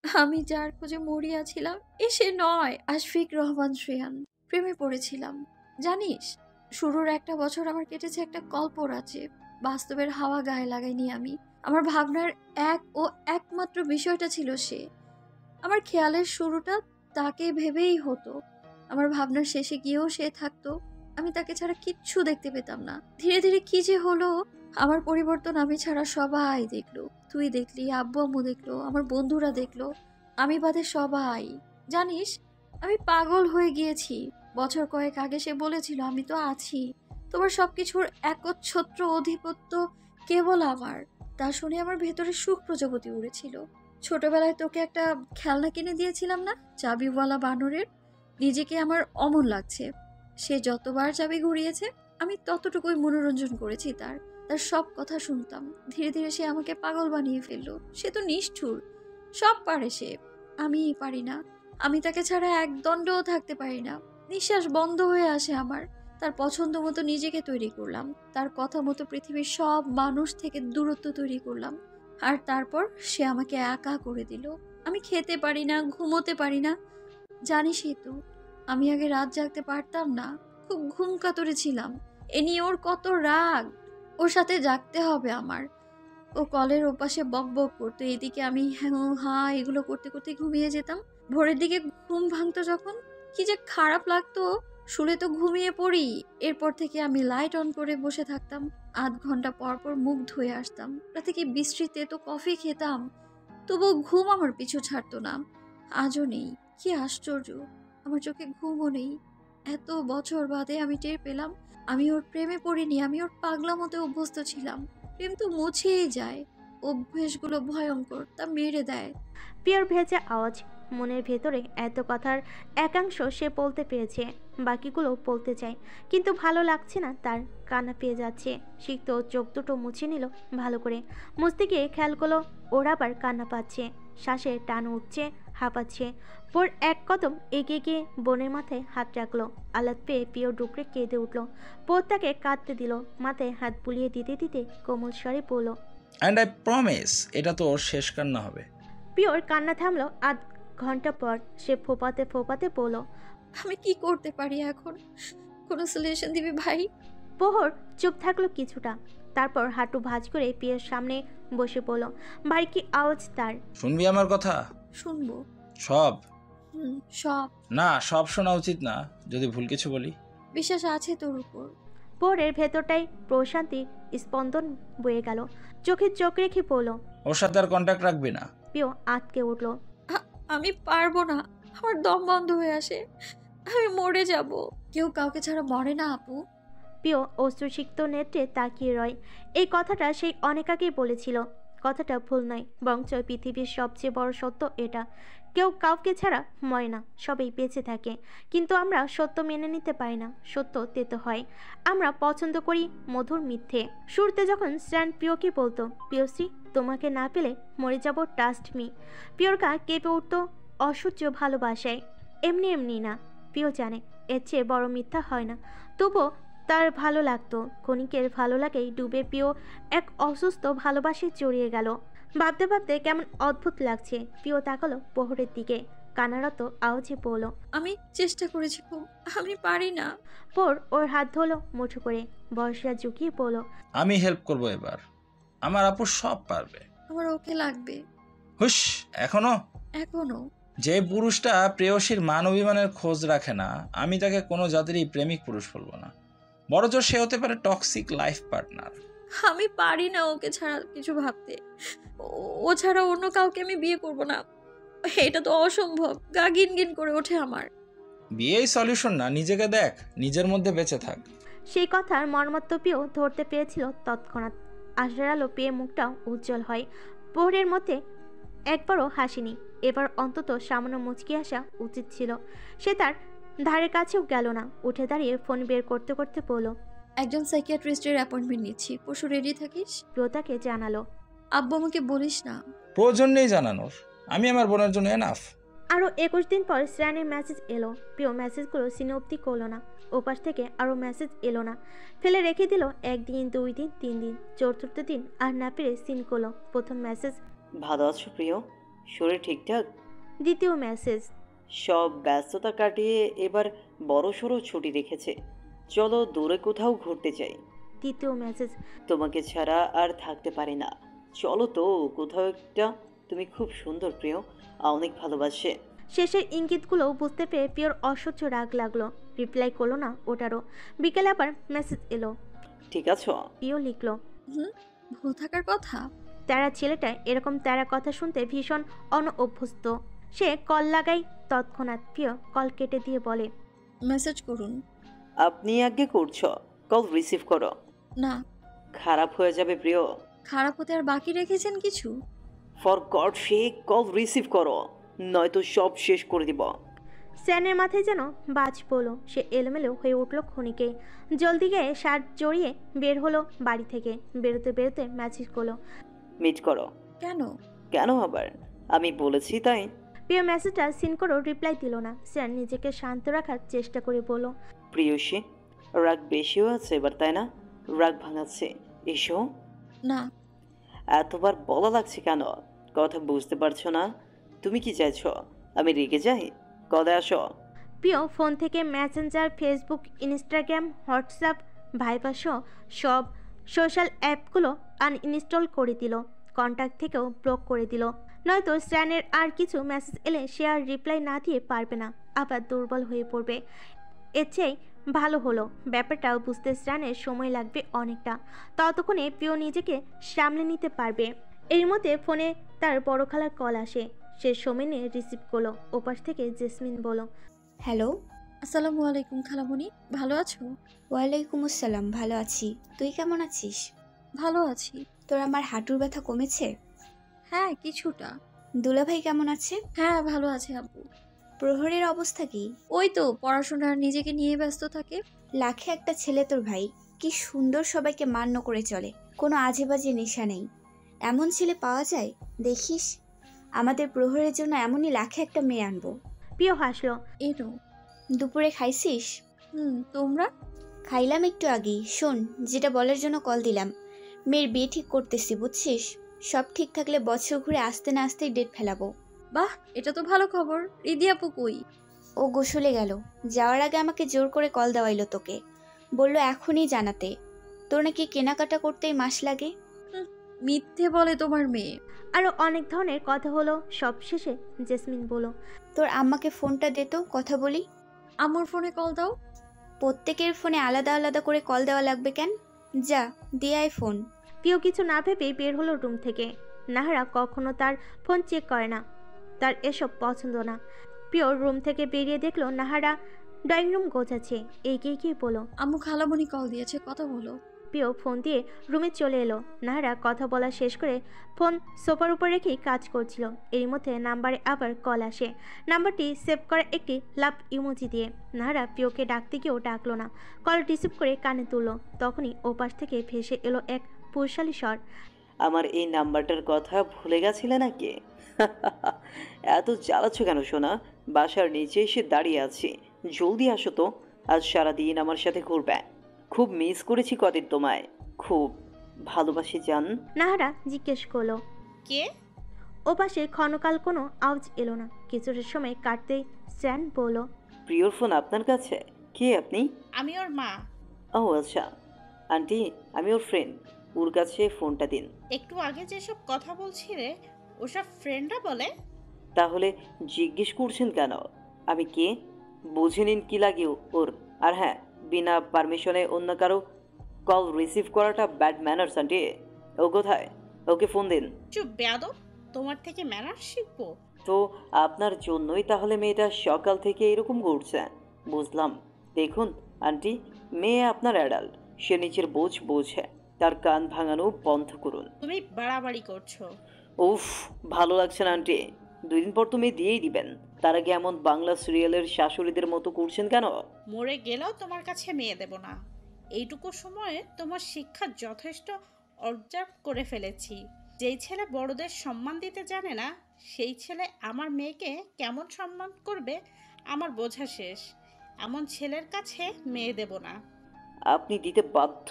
আমি যার খোঁজে মরিয়াছিলাম সে নয়। আশফিক রহমান শ্রেয়ান। প্রেমে পড়েছিলাম জানিস। শুরুর একটা বছর আমার কেটেছে একটা কল্পরাজ্যে। বাস্তবের হাওয়া গায়ে লাগাইনি আমি। আমার ভাবনার এক ও একমাত্র বিষয়টা ছিল সে। আমার খেয়ালের শুরুটা তাকে ভেবেই হতো। আমার ভাবনার শেষে গিয়েও সে থাকতো। আমি তাকে ছাড়া কিচ্ছু দেখতে পেতাম না। ধীরে ধীরে কি যে হলো, আমার পরিবর্তন আমি ছাড়া সবাই দেখলো। তুই দেখলি, আব্বু আম্মু দেখলো, আমার বন্ধুরা দেখলো, আমি বাদে সবাই। জানিস, আমি পাগল হয়ে গিয়েছি। বছর কয়েক আগে সে বলেছিল, আমি তো আছি, তোমার সবকিছুর একচ্ছত্র অধিপত্য কেবল আমার। তা শুনে আমার ভেতরে সুখ প্রজাপতি উড়েছিল। ছোটবেলায় তোকে একটা খেলনা কিনে দিয়েছিলাম না, চাবিওয়ালা বানরের? নিজেকে আমার অমন লাগছে। সে যতবার চাবি ঘুরিয়েছে আমি ততটুকুই মনোরঞ্জন করেছি তার। তার সব কথা শুনতাম। ধীরে ধীরে সে আমাকে পাগল বানিয়ে ফেললো। সে তো নিষ্ঠুর, সব পারে সে, আমি পারি না। আমি তাকে ছাড়া এক দণ্ডও থাকতে পারি না। নিঃশ্বাস বন্ধ হয়ে আসে আমার। তার পছন্দ মতো নিজেকে তৈরি করলাম। তার কথা মতো পৃথিবীর সব মানুষ থেকে দূরত্ব তৈরি করলাম। আর তারপর সে আমাকে একা করে দিল। আমি খেতে পারি না, ঘুমোতে পারি না। জানিসই তো, আমি আগে রাত জাগতে পারতাম না। খুব ঘুম কাতরে ছিলাম। এ নিয়ে ওর কত রাগ। ওর সাথে জাগতে হবে আমার। ও কলের ওপাশে বক বক করতো, এদিকে আমি হ্যাঁ এগুলো করতে করতে ঘুমিয়ে যেতাম। ভোরের দিকে ঘুম ভাঙতো যখন, কি যে খারাপ লাগতো। শুলে তো ঘুমিয়ে পড়ি। এরপর থেকে আমি লাইট অন করে বসে থাকতাম। আধ ঘন্টা পর পর মুখ ধুয়ে আসতাম। রাতে কি বৃষ্টিতে তো কফি খেতাম, তবু ঘুম আমার পিছু ছাড়তো না। আজও নেই। কি আশ্চর্য, আমার চোখে ঘুমও নেই। এত বছর বাদে আমি টের পেলাম আমি ওর প্রেমে পড়িনি, আমি ওর পাগলামোতে অভ্যস্ত ছিলাম। প্রেম তো মুছেই যায়। অভ্যেসগুলো ভয়ঙ্কর, তা মেরে দেয়।
পিওর ভেজা আওয়াজ। মনের ভেতরে এত কথার একাংশ সে বলতে পেরেছে, বাকিগুলো বলতে চায়, কিন্তু ভালো লাগছে না তার। কান্না পেয়ে যাচ্ছে। সিক্ত চোখ দুটো মুছে নিল ভালো করে। মুছতে গিয়ে খেয়াল করলো ওর আবার কান্না পাচ্ছে, শ্বাসে টান উঠছে, হাঁপাচ্ছে। পর এক কদম এগিয়ে গিয়ে বোনের মাথায় হাত রাখলো। আলাদ পেয়ে পিওর ডুকরে কেঁদে উঠল। পর তাকে কাঁদতে দিল, মাথায় হাত বুলিয়ে দিতে দিতে কোমল স্বরে বলল,
অ্যান্ড আই প্রমিস এটা তো ওর শেষ কান্না হবে।
পিওর কান্না থামলো আধ ঘন্টা পর। সে ফোপাতে ফোপাতে বলল,
আমি কি করতে পারি এখন? কোনো সলিউশন দিবি ভাই?
প্রহর চুপ থাকলো কিছুটা, তারপর হাঁটু ভাঁজ করে পিয়ের সামনে বসে পড়ল। বাড়ি কি আওয়াজ তার।
শুনবি আমার কথা?
শুনবো।
সব?
সব
না, সব শোনা উচিত না, যদি ভুল কিছু বলি।
বিশ্বাস আছে তোর উপর।
প্রহরের ভেতরটাই প্রশান্তি স্পন্দন বয়ে গেল। চোখে চোখ রেখে পড়ল,
ওর সাথে আর কন্ট্যাক্ট রাখবি না।
পিও আটকে উঠল।
আমি পারবো না, আমার দম বন্ধ হয়ে আসে, আমি মরে যাব। কেউ কাউকে ছাড়া মরে না আপু।
পিও অশ্রুসিক্ত নেত্রে তাকিয়ে রয়। এই কথাটা সেই অনেক আগেই বলেছিল। কথাটা ভুল নয়, বরঞ্চ পৃথিবীর সবচেয়ে বড় সত্য এটা। কেউ কাউকে ছাড়া মরে না, সবাই বেঁচে থাকে, কিন্তু আমরা সত্য মেনে নিতে পারি না। সত্য তেতো হয়, আমরা পছন্দ করি মধুর মিথ্যে। শুরুতে যখন স্ট্যান প্রিয়কে বলতো, প্রিয়শ্রী তোমাকে না পেলে মরে যাব, ট্রাস্ট মি, প্রিয়র গা কেঁপে উঠত অসহ্য ভালোবাসায়। এমনি এমনি না, প্রিয় জানে এর চেয়ে বড় মিথ্যা হয় না, তবুও তার ভালো লাগতো। ক্ষণিকের ভালো লাগেই ডুবে প্রিয় এক অসুস্থ ভালোবাসায় জড়িয়ে গেল। ভাবতে ভাবতে কেমন অদ্ভুত লাগছে। প্রিয় তাকালো প্রহরের দিকে, কানারত আওয়াজে বলল,
আমি চেষ্টা করেছি খুব, আমি পারি না।
পর ওর হাত ধরলো মুঠো করে, বয়সরা ঝুঁকিয়ে বলল,
আমি হেল্প করব এবার, আমার আপু সব পারবে।
আমার ওকে লাগবে
হুশ, এখনো?
এখনো।
যে পুরুষটা প্রেয়সীর মান অভিমানের খোঁজ রাখে না, আমি তাকে কোনো জাতিরই প্রেমিক পুরুষ বলবো না, বড়জোর সে হতে পারে টক্সিক লাইফ পার্টনার।
আমি পারি না ওকে ছাড়া কিছু ভাবতে। ও ছাড়া অন্য কাউকে আমি বিয়ে করব না, এটা তো অসম্ভব। গা গিন গিন করে ওঠে আমার।
বিয়েই সলিউশন না, নিজেকে দেখ, নিজের মধ্যে বেঁচে থাক।
সেই কথার মর্মত্ব প্রিয় ধরতে পেরেছিল তৎক্ষণাৎ। আশার আলো পেয়ে মুখটাও উজ্জ্বল হয়। প্রহরের মধ্যে একবারও হাসিনি, এবার অন্তত সামান্য মুচকি আসা উচিত ছিল। সে তার ধারের কাছেও গেল না, উঠে দাঁড়িয়ে ফোন বের করতে করতে বলল,
একজন সাইকিয়াট্রিস্টের অ্যাপয়েন্টমেন্ট নিচ্ছি, পরশু রেডি থাকিস।
প্রিয় তাকে জানালো।
আব্বু আমাকে বলিস না।
প্রয়োজন নেই জানানোর, আমি আমার বোনের জন্য এনাফ।
আরও 21 দিন পর শ্রেয়ানের মেসেজ এলো। প্রিয় মেসেজগুলো সিনে অব্দি করলো না, ওপাশ থেকে আরও মেসেজ এলো না, ফেলে রেখে দিল। 1 দিন, 2 দিন, 3 দিন, চতুর্থ দিন আর না পেরে সিন করলো। প্রথম মেসেজ,
ভালো আছো প্রিয়? শরীর ঠিকঠাক?
দ্বিতীয় মেসেজ,
সব ব্যস্ততা কাটিয়ে এবার বড়সড় ছুটি রেখেছে, চলো দূরে কোথাও ঘুরতে যাই।
তৃতীয় মেসেজ,
তোমাকে ছাড়া আর থাকতে পারি না, চলো তো কোথাও একটা, তুমি খুব সুন্দর প্রিয়, অনেক ভালোবাসে।
শেষের ইঙ্গিতগুলো বুঝতে পেরে প্রিয়র অসহ্য রাগ লাগলো। রিপ্লাই করলো না ওটারও। বিকেলে আবার মেসেজ এলো।
ঠিক আছো?
প্রিয় লিখলো,
ভুল থাকার কথা।
তারা ছেলেটা এরকম তারা কথা শুনতে ভীষণ অনঅভ্যস্ত। সে কল লাগাই, তৎক্ষণাৎ প্রিয় কল কেটে দিয়ে বলে,
মেসেজ করুন।
আপনি আগে করছো, কল রিসিভ করো।
না,
খারাপ হয়ে যাবে প্রিয়।
খারাপ হতে আর বাকি রেখেছেন কিছু?
For God sake call receive করো, নয়তো সব শেষ করে দিব।
স্যানের মাথায় যেন বাজ পড়ল। সে এলোমেলো হয়ে উঠল ক্ষণিকে। জলদি গিয়ে শার্ট জড়িয়ে বের হলো বাড়ি থেকে। বেরোতে বেরোতে মেসেজ করলো,
মিট করো।
কেন?
কেন আবার? আমি বলেছি তাই।
প্রিয় মেসেজটা সিন করেও রিপ্লাই দিল না। স্যান নিজেকে শান্ত রাখার চেষ্টা করে বলল,
প্রিয়সী, রাগ বেশিও আছে এবার, তাই না? রাগ ভাঙাচ্ছে, এসো।
না।
এতবার বলা লাগছে কেন? কথা বুঝতে পারছো না? তুমি কি চাইছো আমি রেগে যাই? কলে আসো।
প্রিয় ফোন থেকে মেসেঞ্জার, ফেসবুক, ইনস্টাগ্রাম, হোয়াটসঅ্যাপ, ভাইবার সহ সব সোশ্যাল অ্যাপগুলো আনইনস্টল করে দিল। কন্ট্যাক্ট থেকেও ব্লক করে দিল। নয়তো স্ট্যানের আর কিছু মেসেজ এলে সে আর রিপ্লাই না দিয়ে পারবে না, আবার দুর্বল হয়ে পড়বে। এর চেয়ে ভালো হলো। ব্যাপারটাও বুঝতে স্ট্যানের সময় লাগবে অনেকটা, ততক্ষণে প্রিয় নিজেকে সামলে নিতে পারবে। এর মধ্যে ফোনে তার বড় খালার কল আসে। সে সময় নিয়ে রিসিভ করলো। ওপাশ থেকে জেসমিন বলল,
হ্যালো।
আসসালামু আলাইকুম খালামণি, ভালো আছো?
ওয়ালাইকুম আসসালাম, ভালো আছি। তুই কেমন আছিস?
ভালো আছি।
তোর আমার হাঁটুর ব্যথা কমেছে?
হ্যাঁ, কিছুটা।
দুলাভাই কেমন আছে?
হ্যাঁ, ভালো আছে আব্বু।
প্রহরের অবস্থা কি?
ওই তো পড়াশোনা নিজেকে নিয়ে ব্যস্ত থাকে।
লাখে একটা ছেলে তোর ভাই, কি সুন্দর সবাইকে মান্য করে চলে, কোনো আজে বাজে নেশা নেই। এমন ছেলে পাওয়া যায়? দেখিস, আমাদের প্রহরের জন্য এমনই লাখে একটা মেয়ে আনবো।
প্রিয় হাসলো।
এনো।
দুপুরে খাইছিস?
তোমরা?
খাইলাম একটু আগেই। শোন, যেটা বলার জন্য কল দিলাম, মেয়ের বিয়ে ঠিক করতেছি, বুঝছিস? সব ঠিক থাকলে বছর ঘুরে আসতে না আসতেই ডেট ফেলাবো।
বাহ, এটা তো ভালো খবর। রিদি আপু কই?
ও গোসলে গেল। যাওয়ার আগে আমাকে জোর করে কল দেওয়াইলো তোকে, বললো এখনই জানাতে। তোর নাকি কেনাকাটা করতেই মাস লাগে।
মিথ্যে বলে তোমার মেয়ে।
আরও অনেক ধরনের কথা হলো। সব শেষে জেসমিন বলল,
তোর আম্মাকে ফোনটা দে তো, কথা বলি।
আমার ফোনে কল দাও।
প্রত্যেকের ফোনে আলাদা আলাদা করে কল দেওয়া লাগবে কেন? যা দিয়ে আয় ফোন।
প্রিয় কিছু না ভেবে বের হলো রুম থেকে। নাহারা কখনো তার ফোন চেক করে না, তার এসব পছন্দ না। প্রিয় রুম থেকে বেরিয়ে দেখলো নাহারা ড্রয়িং রুম গোছাচ্ছে। এগিয়ে গিয়ে বলো,
আম্মু খালামণি কল দিয়েছে, কথা বলো।
পিও ফোন দিয়ে রুমে চলে এলো। নাহারা কথা বলা শেষ করে ফোন সোফার উপর রেখেই কাজ করছিল। এরই মধ্যে নাম্বারে আবার কল আসে। নাম্বারটি সেভ করা একটি লাভ ইমোজি দিয়ে। নাহারা পিওকে ডাকতে গিয়েও ডাকলো না। কল রিসিভ করে কানে তুললো। তখনই ওপাশ থেকে ভেসে এলো এক পুরুষালী স্বর।
আমার এই নাম্বারটার কথা ভুলে গেছিলে নাকি? এত জ্বালাচ্ছ কেন সোনা? বাসার নিচে এসে দাঁড়িয়ে আছি, জলদি আসো তো। আজ সারাদিন আমার সাথে ঘুরবে। খুব মিস করেছি কদিন তোমায়, খুব ভালোবাসি জান।
নাহারা জিজ্ঞেস করলো,
কে?
ওপাশে ক্ষণকাল কোনো আওয়াজ এলো না। কিছুটা সময় কাটতেই স্ট্যান বলল,
প্রিয়র ফোন আপনার কাছে? কে আপনি?
আমি ওর মা।
ও আচ্ছা আন্টি, আমি ওর ফ্রেন্ড, ওর কাছে ফোনটা দিন।
একটু আগে যেসব কথা বলছিলে ওসব ফ্রেন্ডরা বলে?
তাহলে জিজ্ঞেস করছেন কেন আমি কে? বুঝে নিন কি লাগে ওর। আর হ্যাঁ, বিনা পারমিশনে অন্য কারো কল রিসিভ করাটা ব্যাড ম্যানার্স আন্টি। ও কোথায়? ওকে ফোন দিন।
চুপ বেয়াদব, তোমার থেকে ম্যানার শিখবো?
তো আপনার জন্যই তাহলে মেয়েটা সকাল থেকে এরকম ঘুরছে, বুঝলাম। দেখুন আন্টি, মেয়ে আপনার অ্যাডাল্ট, সে নিচের বোঝ বোঝে, তার কান ভাঙানো বন্ধ করুন।
তুমি বাড়াবাড়ি করছো।
উফ, ভালো লাগছে না আন্টি। 2 দিন পর তো মেয়ে দিয়েই দিবেন, তার আগে এমন বাংলা সিরিয়ালের শাশুড়িদের মতো করছেন কেন?
মরে গেলেও তোমার কাছে মেয়ে দেব না। এইটুকু সময়ে তোমার শিক্ষা যথেষ্ট অবজার্ভ করে ফেলেছি। যেই ছেলে বড়দের সম্মান দিতে জানে না, সেই ছেলে আমার মেয়েকে কেমন সম্মান করবে আমার বোঝা শেষ। এমন ছেলের কাছে মেয়ে দেব না।
আপনি দিতে বাধ্য।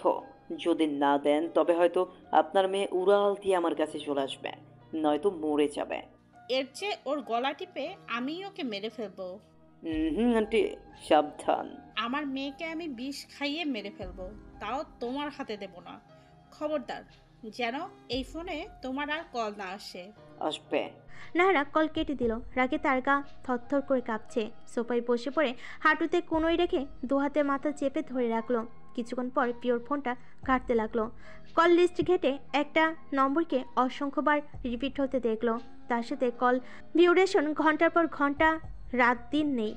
যদি না দেন তবে হয়তো আপনার মেয়ে উড়াল দিয়ে আমার কাছে চলে আসবে, নয়তো মরে যাবে।
এর চেয়ে ওর গলা টিপে আমি ওকে মেরে ফেলবো।
আন্টি সাবধান।
আমার মেয়েকে আমি বিষ খাইয়ে মেরে ফেলবো, তাও তোমার হাতে দেব না। খবরদার যেন এই ফোনে তোমার আর কল না আসে।
আসবে।
নাহারা কল কেটে দিল। রাগে তার গা থরথর করে কাঁপছে। সোফায় বসে পড়ে হাঁটুতে কোনোই রেখে 2 হাতে মাথা চেপে ধরে রাখলো। কিছুক্ষণ পর পিওর ফোনটা কাটতে লাগলো। কল লিস্ট ঘেটে একটা নম্বরকে অসংখ্যবার রিপিট হতে দেখলো। তার সাথে কল ডিউরেশন ঘন্টার পর ঘন্টা, রাত দিন নেই।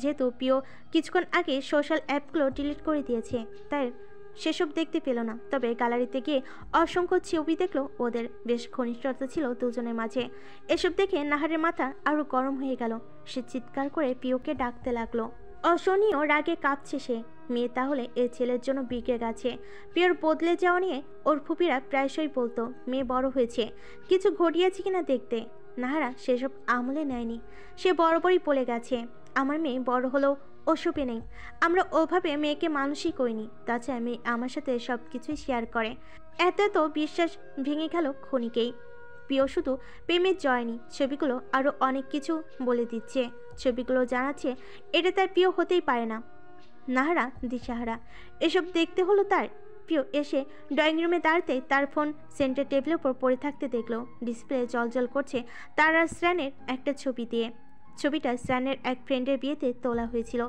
যেহেতু পিও কিছুক্ষণ আগে সোশ্যাল অ্যাপগুলো ডিলিট করে দিয়েছে, তাই সেসব দেখতে পেল না। তবে গ্যালারিতে গিয়ে অসংখ্য ছবি দেখলো ওদের। বেশ ঘনিষ্ঠতা ছিল দুজনের মাঝে। এসব দেখে নাহারের মাথা আরও গরম হয়ে গেল। সে চিৎকার করে পিওকে ডাকতে লাগলো। অসহনীয় রাগে কাঁপছে সে। মেয়ে তাহলে এ ছেলের জন্য বিগড়ে গেছে। পিওর বদলে যাওয়া নিয়ে ওর ফুপিরা প্রায়শই বলতো মেয়ে বড় হয়েছে, কিছু ঘটিয়েছে কিনা দেখতে। নাহারা সেসব আমলে নেয়নি। সে বরাবরই বলে গেছে, আমার মেয়ে বড় হলেও ওসবে নেই। আমরা ওভাবে মেয়েকে মানুষই করিনি। তাছাড়া মেয়ে আমার সাথে সব কিছুই শেয়ার করে। এত বিশ্বাস ভেঙে গেল ক্ষণিকেই। প্রিয় শুধু প্রেমের জয়নি, ছবিগুলো আরও অনেক কিছু বলে দিচ্ছে। ছবিগুলো জানাচ্ছে এটা তার প্রিয় হতেই পারে না। নাহারা দিশাহারা। এসব দেখতে হলো তার। প্রিয় এসে ড্রয়িং রুমে দাঁড়াতে তার ফোন সেন্টার টেবিলের উপর পড়ে থাকতে দেখলো। ডিসপ্লে জলজল করছে তার আর স্ট্যানের একটা ছবি দিয়ে। ছবিটা স্ট্যানের এক ফ্রেন্ডের বিয়েতে তোলা হয়েছিল।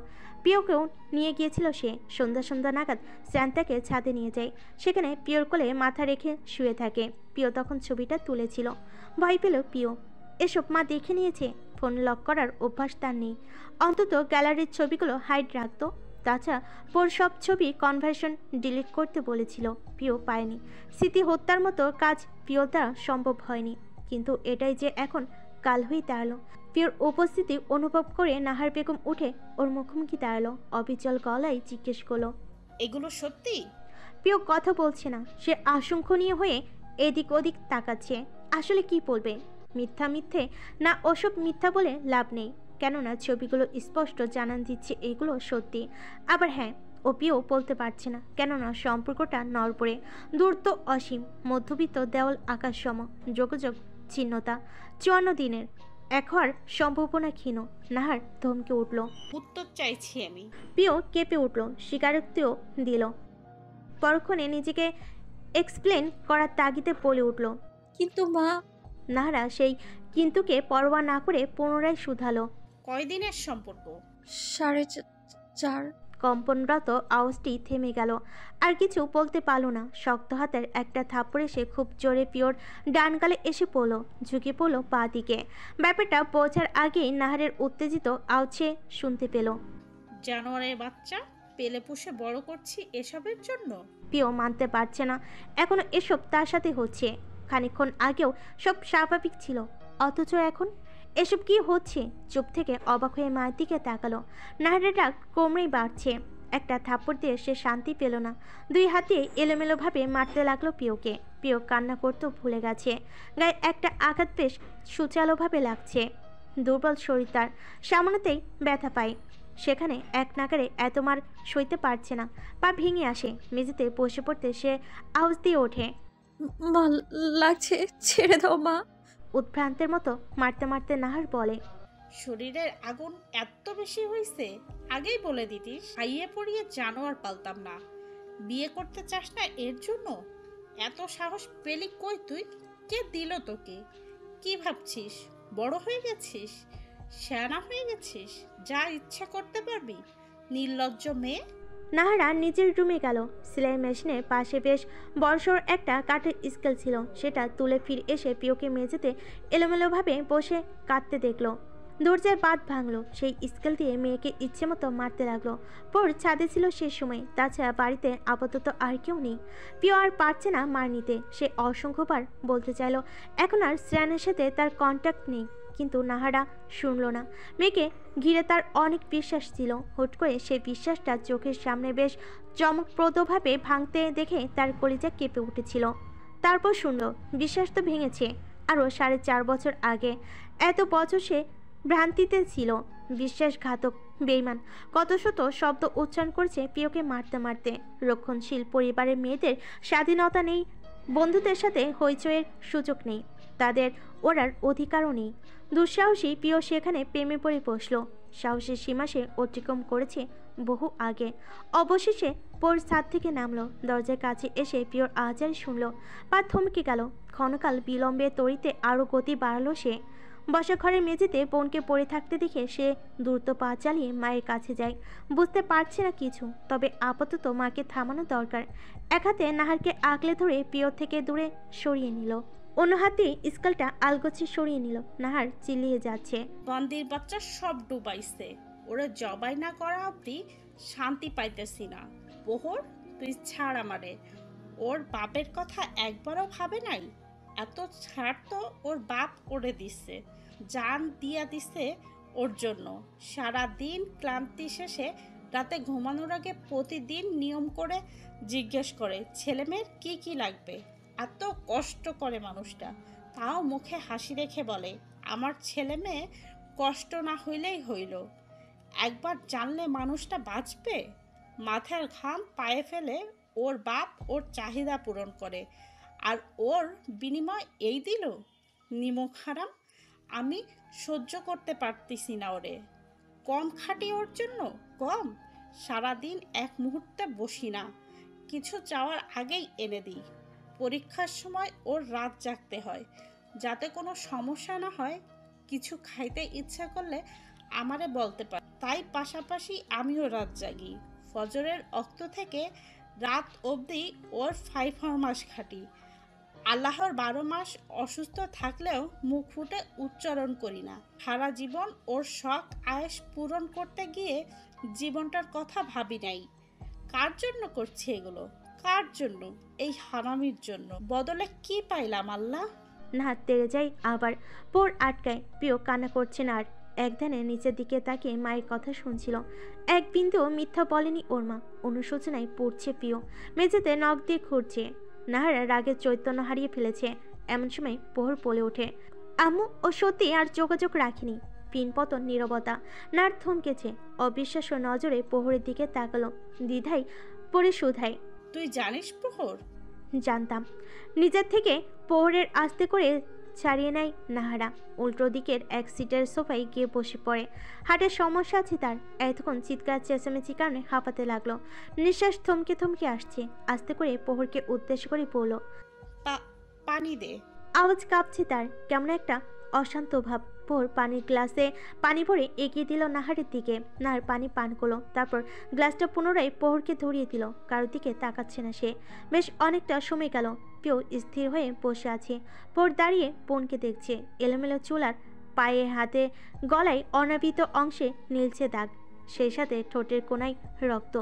প্রিয়কেও নিয়ে গিয়েছিল সে। সন্ধ্যা নাগাদ স্ট্যান তাকে ছাদে নিয়ে যায়। সেখানে প্রিয়র কোলে মাথা রেখে শুয়ে থাকে। প্রিয় তখন ছবিটা তুলেছিল। ভয় পেল প্রিয়। এসব মা দেখে নিয়েছে। ফোন লক করার অভ্যাস তার নেই। অন্তত গ্যালারির ছবিগুলো হাইড রাখতো। তাছাড়া পর সব ছবি কনভার্সন ডিলিট করতে বলেছিল। প্রিয় পায়নি। স্মৃতি হত্যার মতো কাজ প্রিয় দ্বারা সম্ভব হয়নি। কিন্তু এটাই যে এখন কাল হয়ে দাঁড়ালো। প্রিয়র উপস্থিতি অনুভব করে নাহার বেগম উঠে ওর মুখোমুখি দাঁড়ালো। অবিচল গলায় জিজ্ঞেস করলো,
এগুলো সত্যি?
প্রিয় কথা বলছে না। সে আশঙ্কনীয় হয়ে এদিক ওদিক তাকাচ্ছে। আসলে কি বলবে? মিথ্যে না, ওসব মিথ্যা বলে লাভ নেই। কেননা ছবিগুলো স্পষ্ট জানান দিচ্ছে এগুলো সত্যি। আবার হ্যাঁ, ও প্রিয় বলতে পারছে না, কেননা সম্পর্কটা নড়বড়ে, দূরত্ব অসীম, মধ্যবিত্ত দেওয়াল আকাশ সম, যোগাযোগ ছিন্নতা, 54 দিনের এক হওয়ার সম্ভাবনা ক্ষীণ। নাহার ধমকে উঠল।
উত্তর চাইছি আমি।
প্রিয় কেঁপে উঠল, স্বীকারোক্তিও দিল। পরক্ষণে নিজেকে এক্সপ্লেন করার তাগিদে বলে উঠল,
কিন্তু মা।
নাহারা সেই কিন্তুকে পরোয়া না করে পুনরায় শুধালো,
কয়দিনের সম্পর্ক?
4.5।
কম্পনরত আওয়াজটি থেমে গেল। আর কিছু বলতে পারল না। শক্ত হাতের একটা থাপ্পড়ে সে খুব জোরে পিওর ডান গালে এসে পড়ল। ঝুঁকে পড়ল পা দিকে। ব্যাপারটা বোঝার আগেই নাহারের উত্তেজিত আওয়াজে শুনতে পেল,
জানোয়ারের বাচ্চা, পেলে পুষে বড় করছি এসবের জন্য?
পিও মানতে পারছে না এখনো এসব তার সাথে হচ্ছে। খানিকক্ষণ আগেও সব স্বাভাবিক ছিল, অথচ এখন এসব কি হচ্ছে? চুপ থেকে অবাক হয়ে মায়ের দিকে তাকালো। নাহারের রাগ কোমরেই বাড়ছে। একটা থাপ্পড় দিয়ে সে শান্তি পেল না। দুই হাতে এলোমেলোভাবে মারতে লাগলো পিওকে। পিও কান্না করতেও ভুলে গেছে। গায়ে একটা আঘাত বেশ সুচালোভাবে লাগছে। দুর্বল শরীর তার, সামান্যতেই ব্যথা পায়। সেখানে এক নাগারে এত মার সইতে পারছে না। পা ভেঙে আসে। মেঝেতে বসে পড়তে সে আওয়াজ দিয়ে ওঠে,
মা লাগছে, ছেড়ে দাও মা।
উদ্ভ্রান্তের মতো মারতে মারতে নাহার বলে,
শরীরের আগুন এত বেশি হয়েছে, আগেই বলে দিতিস, খাইয়ে পড়িয়ে জানোয়ার পালতাম না। বিয়ে করতে চাস না এর জন্য? এত সাহস পেলি কই তুই? কে দিল তোকে? কি ভাবছিস বড় হয়ে গেছিস, শ্যানা হয়ে গেছিস, যা ইচ্ছা করতে পারবি? নির্লজ্জ মেয়ে।
নাহারা নিজের রুমে গেল। সেলাই মেশিনের পাশে বেশ বড়সড় একটা কাঠের স্কেল ছিল। সেটা তুলে ফিরে এসে পিওকে মেঝেতে এলোমেলোভাবে বসে কাঁদতে দেখলো। দরজায় বাদ ভাঙলো। সেই স্কেল দিয়ে মেয়েকে ইচ্ছে মতো মারতে লাগলো। পর ছাদে ছিল সে সময়, তাছাড়া বাড়িতে আপাতত আর কেউ নেই। পিও আর পারছে না মার নিতে। সে অসংখ্যবার বলতে চাইলো এখন আর শ্রেয়ানের সাথে তার কন্ট্যাক্ট নেই, কিন্তু নাহারা শুনল না। মেয়েকে ঘিরে তার অনেক বিশ্বাস ছিল। হুট করে সেই বিশ্বাসটা চোখের সামনে বেশ চমকপ্রদভাবে ভাঙতে দেখে তার কলিজা কেঁপে উঠেছিল। তারপর শুনল বিশ্বাস তো ভেঙেছে আরও 4.5 বছর আগে। এত বছর সে ভ্রান্তিতে ছিল। বিশ্বাসঘাতক, বেইমান, কত শত শব্দ উচ্চারণ করছে পিওকে মারতে মারতে। রক্ষণশীল পরিবারের মেয়েদের স্বাধীনতা নেই, বন্ধুদের সাথে হইচইয়ের সুযোগ নেই, তাদের ওড়ার অধিকারও নেই। দুঃসাহসী পিও সেখানে প্রেমে পড়ে বসল। সাহসের সীমা সে অতিক্রম করেছে বহু আগে। অবশেষে পোর ছাদ থেকে নামলো। দরজার কাছে এসে পিওর আওয়াজ শুনল। পা থমকে গেল। ক্ষণকাল বিলম্বে তড়িতে আরও গতি বাড়ালো সে। বসা ঘরের মেঝেতে বোনকে পড়ে থাকতে দেখে সে দ্রুত পা চালিয়ে মায়ের কাছে যায়। বুঝতে পারছে না কিছু, তবে আপাতত মাকে থামানো দরকার। এক হাতে নাহারকে আগলে ধরে পিওর থেকে দূরে সরিয়ে নিল, অন্য হাতে স্কেলটা আলগোছে সরিয়ে নিল। নাহার চিল্লিয়ে যাচ্ছে,
বন্দির বাচ্চা সব ডুবাইছে, ওরা জবাই না করা অব্দি শান্তি পাইতেছি না। প্রহর, তুই ছাড় আমারে। ওর বাপের কথা একবারও ভাবে নাই? এত ছাড় তো ওর বাপ করে দিচ্ছে, জান দিয়া দিছে ওর জন্য। সারা দিন ক্লান্তি শেষে রাতে ঘুমানোর আগে প্রতিদিন নিয়ম করে জিজ্ঞেস করে ছেলে মেয়ের কি কি লাগবে। এত কষ্ট করে মানুষটা, তাও মুখে হাসি রেখে বলে আমার ছেলে মেয়ে কষ্ট না হইলেই হইল। একবার জানলে মানুষটা বাঁচবে। মাথার ঘাম পায়ে ফেলে ওর বাপ ওর চাহিদা পূরণ করে, আর ওর বিনিময় এই দিল। নিমক হারাম, আমি সহ্য করতে পারতেছি না ওরে। কম খাটি ওর জন্য? কম? সারাদিন এক মুহূর্তে বসি না, কিছু চাওয়ার আগেই এনে দিই। পরীক্ষার সময় ওর রাত জাগতে হয় যাতে কোনো সমস্যা না হয়। কিছু খাইতে ইচ্ছা করলে আমারে বলতে পারে, তাই পাশাপাশি আমিও রাত জাগি। ফজরের অক্ত থেকে রাত অবধি ওর 5 মাস খাটি। আল্লাহর 12 মাস অসুস্থ থাকলেও মুখ ফুটে উচ্চারণ করি না। সারা জীবন ওর শখ আয়েশ পূরণ করতে গিয়ে জীবনটার কথা ভাবি নাই। কার জন্য করছি এগুলো? কার জন্য? এই হারামির জন্য। বদলে কি পাইলাম আল্লাহ?
নাহার তেড়ে যায় আবার। পোর আটকায়। পিও কান্না করছে না আর। একধানে নিচের দিকে তাকিয়ে মায়ের কথা শুনছিল। এক বিন্দুও মিথ্যা বলেনি ওর মা। অনুশোচনায় পড়ছে পিও। মেঝেতে নখ দিয়ে খুঁড়ছে। নাহার রাগের চৈতন্য হারিয়ে ফেলেছে। এমন সময় পোহর বলে ওঠে, আম্মু ও সত্যি আর যোগাযোগ রাখিনি। পিনপতন নীরবতা। নার থমকেছে। অবিশ্বাস্য নজরে পোহরের দিকে তাকালো। দ্বিধায় পড়ে শুধায়,
তুই জানিস প্রহর?
জানতাম। নিজের থেকে পোহরের আস্তে করে ছাড়িয়ে নেয় নাহারা। উল্টো দিকের এক সিটের সোফায় গিয়ে বসে পড়ে। হার্টের সমস্যা আছে তার। এতক্ষণ চিৎকার চেঁচামেচির কারণে হাঁপাতে লাগলো। নিঃশ্বাস থমকে থমকে আসছে। আস্তে করে পোহরকে উদ্দেশ্য করে বলল,
পানি দে।
আওয়াজ কাঁপছে তার, কেমন একটা অশান্ত ভাব। পোহর পানির গ্লাসে পানি ভরে এগিয়ে দিল নাহারের দিকে। নাহার পানি পান করলো। তারপর গ্লাসটা পুনরায় পোহরকে ধরিয়ে দিল। কারোর দিকে তাকাচ্ছে না সে। বেশ অনেকটা সময় গেল। কেউ স্থির হয়ে বসে আছে। পোহর দাঁড়িয়ে বোনকে দেখছে। এলোমেলো চুল আর পায়ে হাতে গলায় অনাবৃত অংশে নীলছে দাগ। সেই সাথে ঠোঁটের কোনায় রক্ত।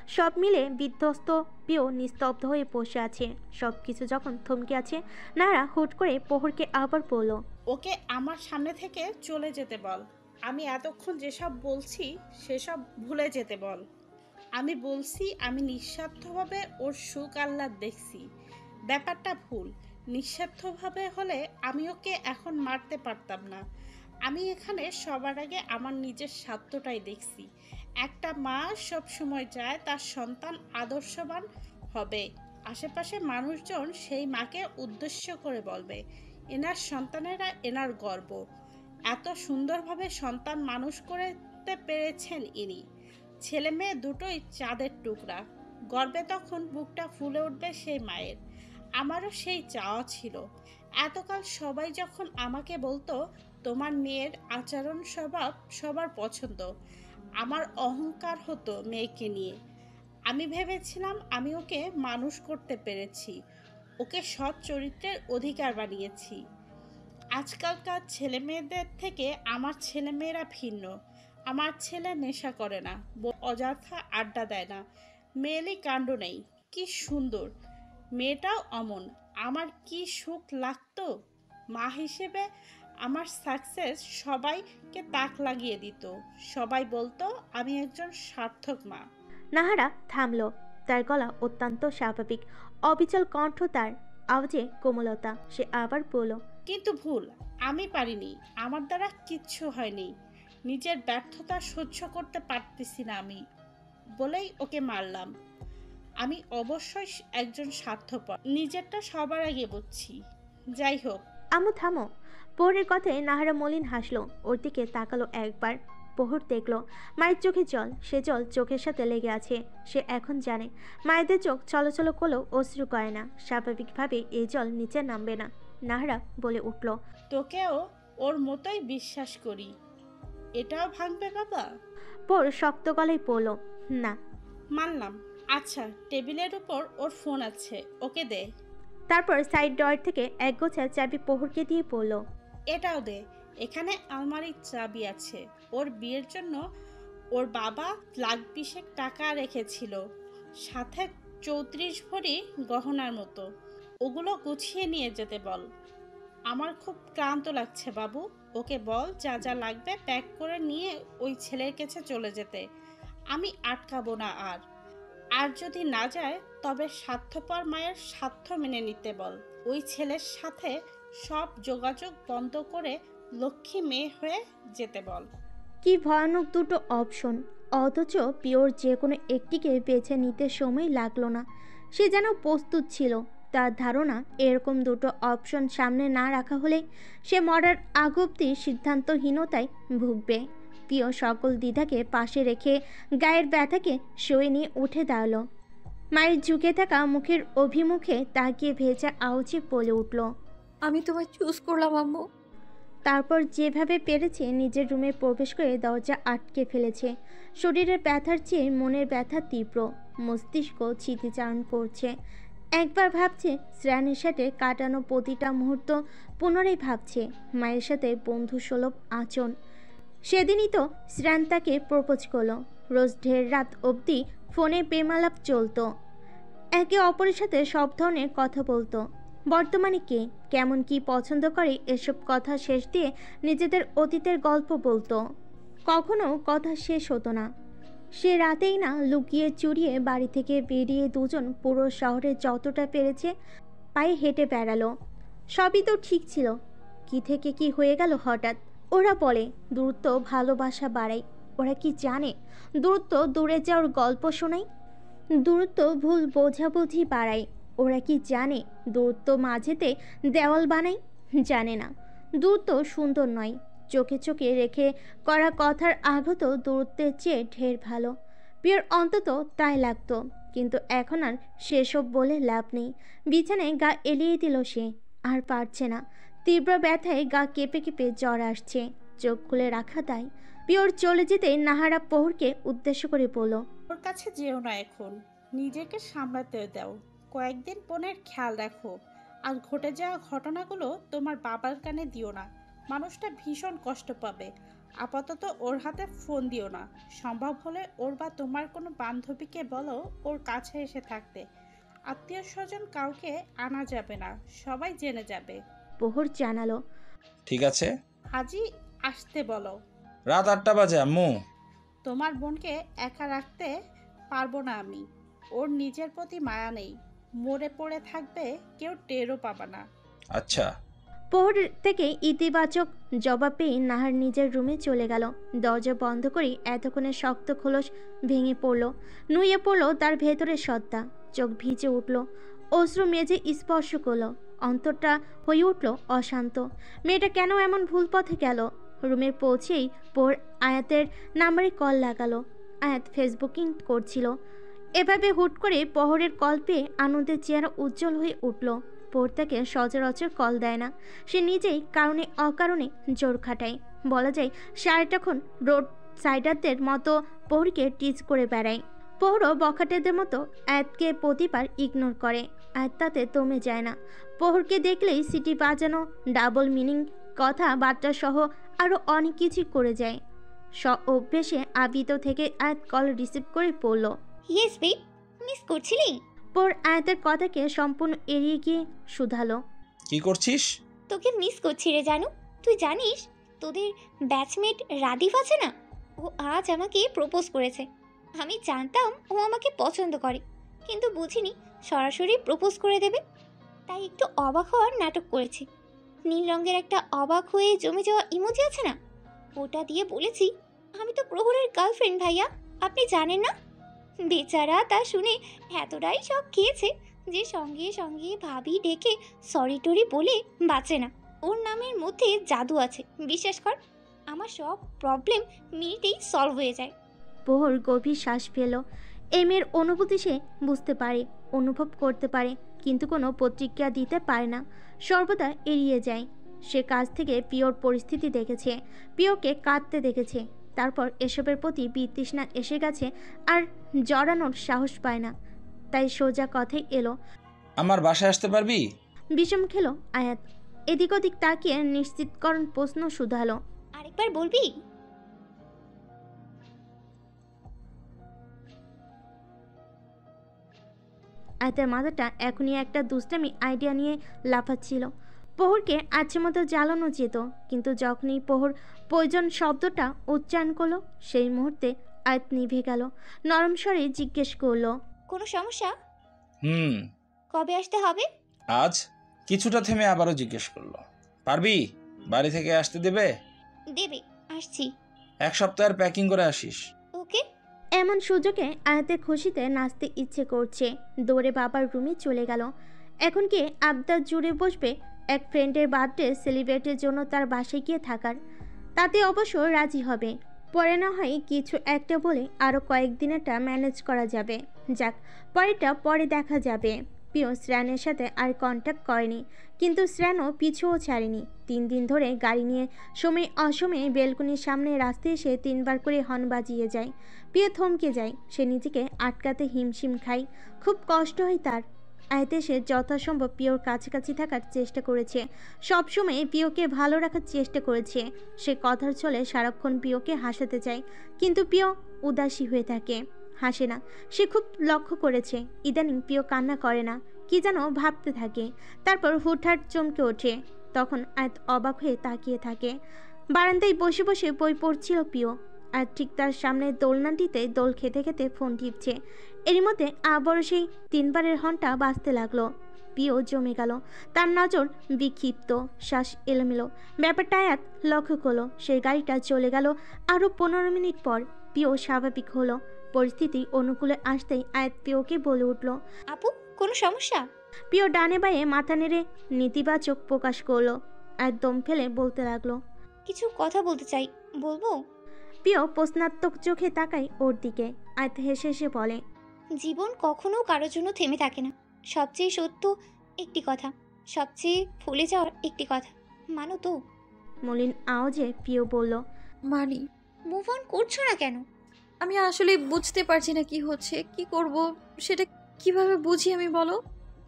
সব মিলে বিধ্বস্ত পিও নিস্তব্ধ হয়ে বসে আছে। সব কিছু যখন থমকে আছে, নাহারা হুট করে প্রহরকে আবার বলল,
ওকে আমার সামনে থেকে চলে যেতে বল। আমি এতক্ষণ যেসব বলছি সেসব ভুলে যেতে বল। আমি বলছি আমি নিঃস্বার্থভাবে ওর সুখ আহ্লাদ দেখছি। ব্যাপারটা ভুল। নিঃস্বার্থভাবে হলে আমি ওকে এখন মারতে পারতাম না। আমি এখানে সবার আগে আমার নিজের স্বার্থটাই দেখছি। একটা মা সব সময় চায় তার সন্তান আদর্শবান হবে। আশেপাশে মানুষজন সেই মাকে উদ্দেশ্য করে বলবে, এনার সন্তানেরা এনার গর্ব। এত সুন্দরভাবে সন্তান মানুষ করতে পেরেছেন ইনি। ছেলে মেয়ে দুটোই চাঁদের টুকরা। গর্বে তখন বুকটা ফুলে উঠবে সেই মায়ের। আমারও সেই চাওয়া ছিল। এতকাল সবাই যখন আমাকে বলতো তোমার মেয়ের আচরণ স্বভাব সবার পছন্দ, আমার অহংকার হতো মেয়েকে নিয়ে। আমি ভেবেছিলাম আমি ওকে মানুষ করতে পেরেছি, ওকে সৎ চরিত্রের অধিকার বানিয়েছি। আজকালকার ছেলে মেয়েদের থেকে আমার ছেলেমেয়েরা ভিন্ন। আমার ছেলে নেশা করে না, অযথা আড্ডা দেয় না, মেয়েলি কাণ্ড নেই। কি সুন্দর মেয়েটাও অমন। আমার কি সুখ লাগতো। মা হিসেবে আমার সাকসেস সবাইকে তাক লাগিয়ে দিত। সবাই বলতো আমি একজন সার্থক মা।
নাহারা থামল। তার গলা অত্যন্ত স্বাভাবিক, অবিচল কণ্ঠ, তার আওয়াজে কোমলতা। সে আবার বলল,
কিন্তু ভুল, আমি পারিনি। আমার দ্বারা কিচ্ছু হয়নি। নিজের ব্যর্থতা সহ্য করতে পারতেছি না আমি বলেই ওকে মারলাম। আমি অবশ্যই একজন স্বার্থপর, নিজেরটা সবার আগে বুঝছি। যাই হোক।
আমু থামো। প্রহরের কথায় নাহারা মলিন হাসলো। ওর দিকে তাকালো একবার। প্রহর দেখলো মায়ের চোখে জল। সে জল চোখের সাথে লেগে আছে। সে এখন জানে মায়েদের চোখ চলচল করলেও অশ্রু করে না। স্বাভাবিকভাবে এই জল নিচে নামবে না। নাহারা বলে উঠল,
তোকেও ওর মতোই বিশ্বাস করি। এটাও ভাঙবে বাবা?
প্রহর শক্ত গলায় বলল, না।
মানলাম। আচ্ছা, টেবিলের উপর ওর ফোন আছে, ওকে দে।
তারপর সাইড ডয়ার থেকে এক গোছা চাবি প্রহরকে দিয়ে বলল,
এটাও দে। এখানে আলমারির চাবি আছে। ওর বিয়ের জন্য ওর বাবা লাখ 20 টাকা রেখেছিল, সাথে 34 ভরি গহনার মতো। ওগুলো গুছিয়ে নিয়ে যেতে বল। আমার খুব ক্লান্ত লাগছে বাবু। ওকে বল যা যা লাগবে প্যাক করে নিয়ে ওই ছেলের কাছে চলে যেতে। আমি আটকাবো না আর। আর যদি না যায় তবে স্বার্থপর মায়ের স্বার্থ মেনে নিতে বল। ওই ছেলের সাথে সব যোগাযোগ বন্ধ করে লক্ষ্মী মেয়ে হয়ে যেতে বল।
কি ভয়ানক দুটো অপশন! অথচ পিওর যে কোনো একটিকে বেছে নিতে সময় লাগলো না। সে যেন প্রস্তুত ছিল। তার ধারণা এরকম দুটো অপশন সামনে না রাখা হলে সে মরার আগ অব্দি সিদ্ধান্তহীনতায় ভুগবে। পিও সকল দ্বিধাকে পাশে রেখে গায়ের ব্যথাকে সয়ে নিয়ে উঠে দাঁড়ালো। মায়ের ঝুঁকে থাকা মুখের অভিমুখে তাকিয়ে ভেজা আওয়াজে বলে উঠল,
আমি তোমায় চুজ করলাম আম্মু।
তারপর যেভাবে পেরেছে নিজের রুমে প্রবেশ করে দরজা আটকে ফেলেছে। শরীরের ব্যথার চেয়ে মনের ব্যথা তীব্র। মস্তিষ্ক স্মৃতিচারণ করছে। একবার ভাবছে শ্রেয়ানের সাথে কাটানো প্রতিটা মুহূর্ত, পুনরায় ভাবছে মায়ের সাথে বন্ধুসুলভ আচরণ। সেদিনই তো শ্রেয়ান তাকে প্রপোজ করলো। রোজ ঢের রাত অবধি ফোনে প্রেমালাপ চলতো। একে অপরের সাথে সব ধরনের কথা বলতো। বর্তমানে কে কেমন কি পছন্দ করে এসব কথা শেষ দিয়ে নিজেদের অতীতের গল্প বলতো। কখনো কথা শেষ হতো না। সে রাতেই না লুকিয়ে চুরিয়ে বাড়ি থেকে বেরিয়ে দুজন পুরো শহরে যতটা পেরেছে পায়ে হেঁটে বেড়ালো। সবই তো ঠিক ছিল। কি থেকে কি হয়ে গেল হঠাৎ? ওরা বলে দূরত্ব ভালোবাসা বাড়ায়। ওরা কি জানে দূরত্ব দূরে যাওয়ার গল্প শোনায়? দূরত্ব ভুল বোঝাবুঝি বাড়ায়। ওরা কি জানে দূরত্ব মাঝেতে দেওয়াল বানায়? জানে না। দূরত্ব সুন্দর নয়। চোখে চোখে রেখে করা কথার আঘাত দূরত্বের চেয়ে ঢের ভালো। প্রিয়র অন্তত তাই লাগতো। কিন্তু এখন আর সেসব বলে লাভ নেই। বিছানায় গা এলিয়ে দিল সে। আর পারছে না। তীব্র ব্যথায় গা কেঁপে কেঁপে জ্বর আসছে। চোখ খুলে রাখা দায়। প্রিয়র চলে যেতে নাহারা প্রহরকে উদ্দেশ্য করে বলল,
ওর কাছে যেও না এখন। নিজেকে সামলাতে দাও। কয়েকদিন বোনের খেয়াল রাখো। আর ঘটে যাওয়া ঘটনাগুলো তোমার বাবার কানে দিও না। মানুষটা ভীষণ কষ্ট পাবে। আপাতত ওর হাতে ফোন দিও না। সম্ভব হলে ওর বা তোমার কোনো বান্ধবীকে বলো ওর কাছে এসে থাকতে। আত্মীয় স্বজন কাউকে আনা যাবে না, সবাই জেনে যাবে।
প্রহর জানালো।
ঠিক আছে।
আজই আসতে বলো।
রাত 8টা বাজে আম্মু।
তোমার বোনকে একা রাখতে পারবো না আমি। ওর নিজের প্রতি মায়া নেই, মরে পড়ে থাকবে, কেউ টেরও পাবে না।
আচ্ছা।
প্রহর থেকে ইতিবাচক জবাব পেয়ে নাহার নিজের রুমে চলে গেল। দরজা বন্ধ করে এতক্ষণে শক্ত খোলস ভেঙে পড়ল, নুয়ে পড়ল তার ভেতরের সত্তা। চোখ ভিজে উঠল, অশ্রু মেজে স্পর্শ করলো, অন্তরটা হয়ে উঠল অশান্ত। মেয়েটা কেন এমন ভুল পথে গেল? রুমে পৌঁছেই প্রহর আয়াতের নাম্বারে কল লাগালো। আয়াত ফেসবুকিং করছিল। এভাবে হুট করে প্রহরের কল পেয়ে আনন্দের চেহারা উজ্জ্বল হয়ে উঠল। প্রহর তাকে সচরাচর কল দেয় না, সে নিজেই কারণে অকারণে জোর খাটায়। বলা যায় সারাটাক্ষণ রোড সাইডারদের মতো প্রহরকে টিচ করে বেড়ায়। প্রহরও বখাটেদের মতো আয়াতকে প্রতিবার ইগনোর করে। আয়াত তাতে দমে যায় না। প্রহরকে দেখলেই সিটি বাজানো, ডাবল মিনিং কথাবার্তা সহ আরও অনেক কিছু করে যায়। অভ্যেসে আবিত থেকে আয়াত কল রিসিভ করে পড়ল।
ইয়েস বেব, মিস করছিলি?
পর আয়াতের কথাকে সম্পূর্ণ এড়িয়ে গিয়ে শুধালো।
কি করছিস?
তোকে মিস করছি রে জানু। তুই জানিস তোদের ব্যাচমেট রাদিফ আছে না, ও আজ আমাকে প্রপোজ করেছে। আমি জানতাম ও আমাকে পছন্দ করে, কিন্তু বুঝিনি সরাসরি প্রপোজ করে দেবে। তাই একটু অবাক হওয়ার নাটক করেছি। নীল রঙের একটা অবাক হয়ে জমে যাওয়া ইমোজি আছে না, ওটা দিয়ে বলেছি আমি তো প্রহরের গার্লফ্রেন্ড ভাইয়া, আপনি জানেন না। বেচারা তা শুনে এতটাই শক খেয়েছে যে সঙ্গে সঙ্গে ভাবি ডেকে সরি টরি বলে বাঁচে না। ওর নামের মধ্যে জাদু আছে, বিশ্বাস কর। আমার সব প্রবলেম মিনিটেই সলভ হয়ে যায়।
প্রহর গভীর শ্বাস ফেল। এই মেয়ের অনুভূতি সে বুঝতে পারে, অনুভব করতে পারে, কিন্তু কোনো প্রতিক্রিয়া দিতে পারে না, সর্বদা এড়িয়ে যায়। সে কাছ থেকে পিওর পরিস্থিতি দেখেছে, পিওকে কাঁদতে দেখেছে। তারপর এসবের প্রতি বিতৃষ্ণা এসে গেছে, আর জড়ানোর সাহস পায় না। তাই সোজা কথাই এলো।
আমার বাসায় আসতে পারবি?
বিষম খেলো আয়াত। এদিক ওদিক তাকিয়ে নিশ্চিতকরণ প্রশ্ন শুধালো।
আরেকবার বলবি?
আয়াতের মাথাটা এখনই একটা দুষ্টামি আইডিয়া নিয়ে লাফাচ্ছিল। প্রহরকে আছে মতো জ্বালানো যেত, কিন্তু যখনই প্রহর প্রয়োজন শব্দটা উচ্চারণ করলো, সেই মুহূর্তে আয়াত নিভে গেল। নরম স্বরে জিজ্ঞেস করলো,
কোনো সমস্যা?
হুম।
কবে আসতে হবে?
আজ। কিছুটা থেমে আবারও জিজ্ঞেস করলো, পারবি? বাড়ি থেকে আসতে দেবে?
দেবে, আসছি।
1 সপ্তাহের প্যাকিং করে আসিস।
ওকে।
এমন সুযোগে আয়াতের খুশিতে নাচতে ইচ্ছে করছে। দৌড়ে বাবার রুমে চলে গেল। এখন কি আবদার জুড়ে বসবে এক ফ্রেন্ডের বার্থডে সেলিব্রেটের জন্য তার বাসায় গিয়ে থাকার। তাতে অবশ্য রাজি হবে। পরে না হয় কিছু একটা বলে আরও কয়েকদিনেরটা ম্যানেজ করা যাবে। যাক, পরেরটা পরে দেখা যাবে। প্রিয় শ্রেয়ানের সাথে আর কন্ট্যাক্ট করেনি, কিন্তু শ্রেয়ানও পিছুও ছাড়েনি। 3 দিন ধরে গাড়ি নিয়ে সময় অসময়ে বেলকনির সামনে রাস্তায় এসে 3বার করে হর্ন বাজিয়ে যায়। প্রিয় থমকে যায়, সে নিজেকে আটকাতে হিমশিম খায়, খুব কষ্ট হয় তার। আয়াতে সে যথাসম্ভব প্রিয়র কাছাকাছি থাকার চেষ্টা করেছে, সবসময় প্রিয়কে ভালো রাখার চেষ্টা করেছে। সে কথার ছলে সারাক্ষণ প্রিয়কে হাসাতে চায়, কিন্তু প্রিয় উদাসী হয়ে থাকে, হাসে না। সে খুব লক্ষ্য করেছে ইদানিং প্রিয় কান্না করে না, কি যেন ভাবতে থাকে। তারপর হুটহাট চমকে ওঠে। তখন আয়াত অবাক হয়ে তাকিয়ে থাকে। বারান্দায় বসে বসে বই পড়ছিল প্রিয়, আর ঠিক তার সামনে দোলনাটিতে দোল খেতে খেতে ফোন টিপছে। এরই মধ্যে আবারও সেই 3বারের হর্নটা বাজতে লাগলো। প্রিয় জমে গেল, তার নজর বিক্ষিপ্ত, শ্বাস এলোমেলো। ব্যাপারটা আয়াত লক্ষ্য করলো। সেই গাড়িটা চলে গেল। আরও 15 মিনিট পর প্রিয় স্বাভাবিক হলো। পরিস্থিতি অনুকূলে আসতেই আয়াত প্রিয়কে বলে উঠল,
আপু, কোনো সমস্যা?
প্রিয় ডানে বায়ে মাথা নেড়ে নেতিবাচক প্রকাশ করলো। আয়াত দম ফেলে বলতে লাগলো,
কিছু কথা বলতে চাই, বলবো?
প্রিয় প্রশ্নাত্মক চোখে তাকায় ওর দিকে। আয়াত হেসে হেসে বলে,
জীবন কখনো কারোর জন্য থেমে থাকে না। সবচেয়ে সত্য একটি কথা, সবচেয়ে ভুলে যাওয়ার একটি কথা, মানো তো?
মলিন আওয়াজে প্রিয় বলল,
মানি।
মুভ অন করছো না কেন?
আমি আসলে বুঝতে পারছি না কি হচ্ছে, কি করব সেটা কিভাবে বুঝি আমি, বলো।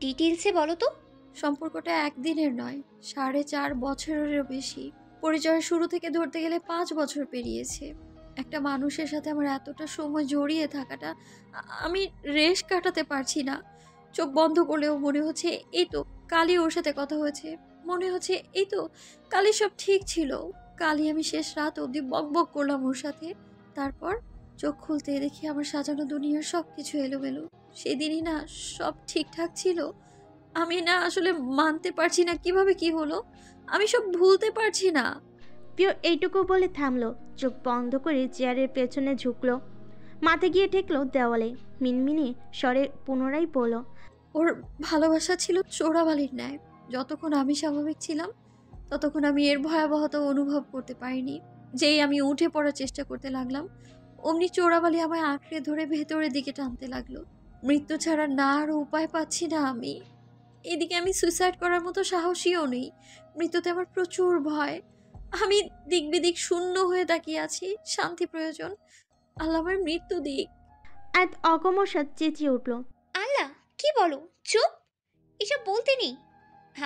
ডিটেলসে বলো তো।
সম্পর্কটা একদিনের নয়, 4.5 বছরেরও বেশি। পরিচয়ের শুরু থেকে ধরতে গেলে 5 বছর পেরিয়েছে। একটা মানুষের সাথে আমার এতটা সময় জড়িয়ে থাকাটা আমি রেশ কাটাতে পারছি না। চোখ বন্ধ করলেও মনে হচ্ছে এই তো কালই ওর সাথে কথা হয়েছে, মনে হচ্ছে এই তো কালই সব ঠিক ছিল, কালই আমি শেষ রাত অবধি বকবক করলাম ওর সাথে। তারপর চোখ খুলতে দেখি আমার সাজানো দুনিয়ার সব কিছু এলোমেলো। সেদিনই না সব ঠিকঠাক ছিল। আমি না আসলে মানতে পারছি না কিভাবে কি হলো, আমি সব ভুলতে পারছি না।
প্রিয় এইটুকু বলে থামলো, চোখ বন্ধ করে চেয়ারের পেছনে ঝুঁকলো, মাথা গিয়ে ঠেকলো দেওয়ালে, মিনমিনি স্বরে পুনরায় বলল,
ওর ভালোবাসা ছিল চোরাবালির ন্যায়। যতক্ষণ আমি স্বাভাবিক ছিলাম ততক্ষণ আমি এর ভয়াবহতা অনুভব করতে পারিনি। যেই আমি উঠে পড়ার চেষ্টা করতে লাগলাম, অমনি চোরাবালি আমায় আঁকড়ে ধরে ভেতরের দিকে টানতে লাগলো। মৃত্যু ছাড়া না আর উপায় পাচ্ছি না আমি। এদিকে আমি সুইসাইড করার মতো সাহসীও নেই। মৃত্যুতে আমার প্রচুর ভয়। আমি দিক বিদিক শূন্য হয়ে তাকিয়ে আছি। শান্তি প্রয়োজন, আল্লাহ আমার মৃত্যু দিক।
আয়াত অগমসাৎ চেঁচিয়ে উঠল,
আল্লাহ, কি বলো? চুপ! এসব বলতে নেই।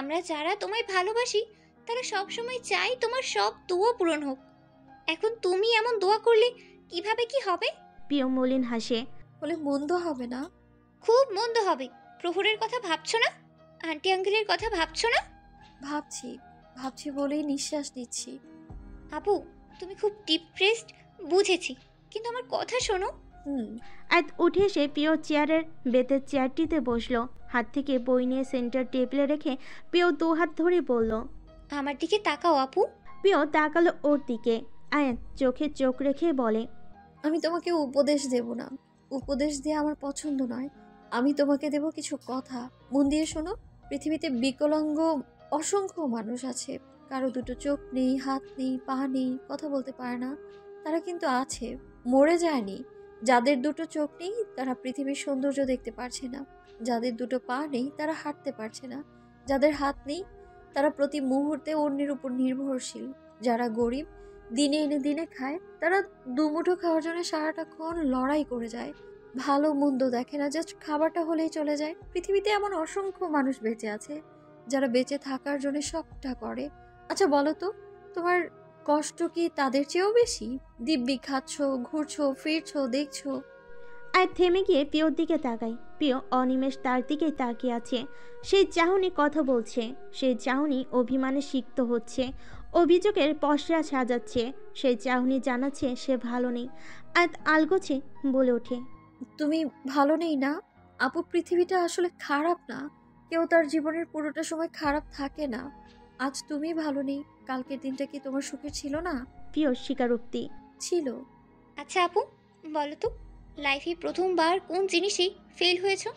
আমরা যারা তোমায় ভালোবাসি তারা সবসময় চাই তোমার সব দোয়া পূরণ হোক। এখন তুমি এমন দোয়া করলে কিভাবে কি হবে?
প্রিয় মলিন হাসে,
বলে মন্দ হবে না?
খুব মন্দ হবে। প্রহরের কথা ভাবছো না? আন্টি আঙ্কেলের কথা ভাবছো না?
ভাবছি ভাবছি বলেই নিঃশ্বাস নিচ্ছি।
আপু, তুমি খুব ডিপ্রেসড, বুঝেছি, কিন্তু আমার কথা শোনো।
আয়াত উঠে এসে প্রিয় চেয়ারের বেতের চেয়ারটিতে বসলো, হাত থেকে বই নিয়ে সেন্টার টেবিলে রেখে প্রিয় 2 হাত ধরে বলল,
আমার দিকে তাকাও আপু।
প্রিয় তাকালো ওর দিকে। আয়াত চোখে চোখ রেখে বলে,
আমি তোমাকে উপদেশ দেব না, উপদেশ দিয়ে আমার পছন্দ নয়। আমি তোমাকে দেব কিছু কথা, মন দিয়ে শোনো। পৃথিবীতে বিকলাঙ্গ অসংখ্য মানুষ আছে। কারো দুটো চোখ নেই, হাত নেই, পা নেই, কথা বলতে পারে না। তারা কিন্তু আছে, মরে যায়নি। যাদের দুটো চোখ নেই তারা পৃথিবীর সৌন্দর্য দেখতে পারছে না। যাদের দুটো পা নেই তারা হাঁটতে পারছে না। যাদের হাত নেই তারা প্রতি মুহূর্তে অন্যের উপর নির্ভরশীল। যারা গরিব, দিনে এনে দিনে খায়, তারা দুমুঠো খাওয়ার জন্য সারাটাক্ষণ লড়াই করে যায়। ভালো মন্দ দেখে না, জাস্ট খাবারটা হলেই চলে যায়। পৃথিবীতে এমন অসংখ্য মানুষ বেঁচে আছে যারা বেঁচে থাকার জন্য সবটা করে। আচ্ছা বলো তো, তোমার কষ্ট কি তাদের চেয়েও বেশি? দিব্যি খাচ্ছ, ঘুরছো, ফিরছো, দেখছো।
আয়াত থেমে গিয়ে প্রিয়র দিকে তাকায়। প্রিয় অনিমেষ তার দিকেই তাকিয়ে আছে। সেই চাহনি কথা বলছে, সেই চাহনি অভিমানে সিক্ত হচ্ছে, অভিযোগের পসরা সাজাচ্ছে। সেই চাহনি জানাচ্ছে সে ভালো নেই। আয়াত আলগোছে বলে ওঠে,
তুমি ভালো নেই না আপু? পৃথিবীটা আসলে খারাপ না। কেউ তার জীবনের পুরোটা সময় খারাপ থাকে না। আজ তুমি ভালো নেই, কালকের দিনটা কি তোমার সুখের ছিল না?
প্রিয় স্বীকারোক্তি,
ছিল।
আচ্ছা আপু, বলো তো, লাইফে প্রথমবার কোন জিনিসে ফেল হয়েছো?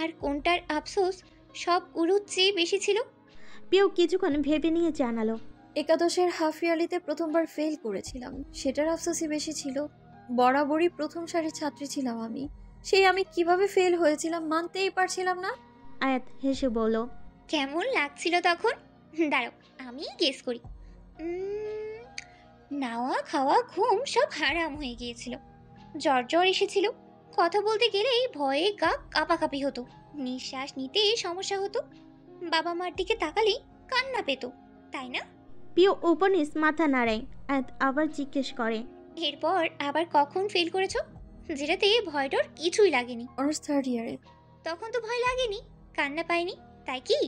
আর কোনটার আফসোস সবগুলোর চেয়ে বেশি ছিল?
প্রিয় কিছুক্ষণ ভেবে নিয়ে জানালো,
একাদশের হাফ ইয়ারলিতে প্রথমবার ফেল করেছিলাম, সেটার আফসোসই বেশি ছিল। বরাবরই প্রথম সারির ছাত্রী ছিলাম আমি। সেই আমি কিভাবে ফেল হয়েছিলাম মানতেই পারছিলাম না।
আয়াত হেসে বলল,
কেমন লাগছিল তখন? দাঁড়াও, আমি গেস করি। নাওয়া খাওয়া ঘুম সব হারাম হয়ে গিয়েছিল। জ্বর জ্বর এসেছিল। কথা বলতে গেলেই ভয়ে গা কাঁপাকাঁপি হতো। নিঃশ্বাস নিতে সমস্যা হতো। বাবা মার দিকে তাকালেই কান্না পেত, তাই না?
প্রিয় উপনিস মাথা নাড়ায়। আয়াত আবার জিজ্ঞেস করে,
এরপর আবার কখন ফেল করেছো যেটাতে ভয় ডর কিছুই লাগেনি?
অনার্স থার্ড ইয়ারে।
তখন তো ভয় লাগেনি, কান্না পায়নি, তাই কি?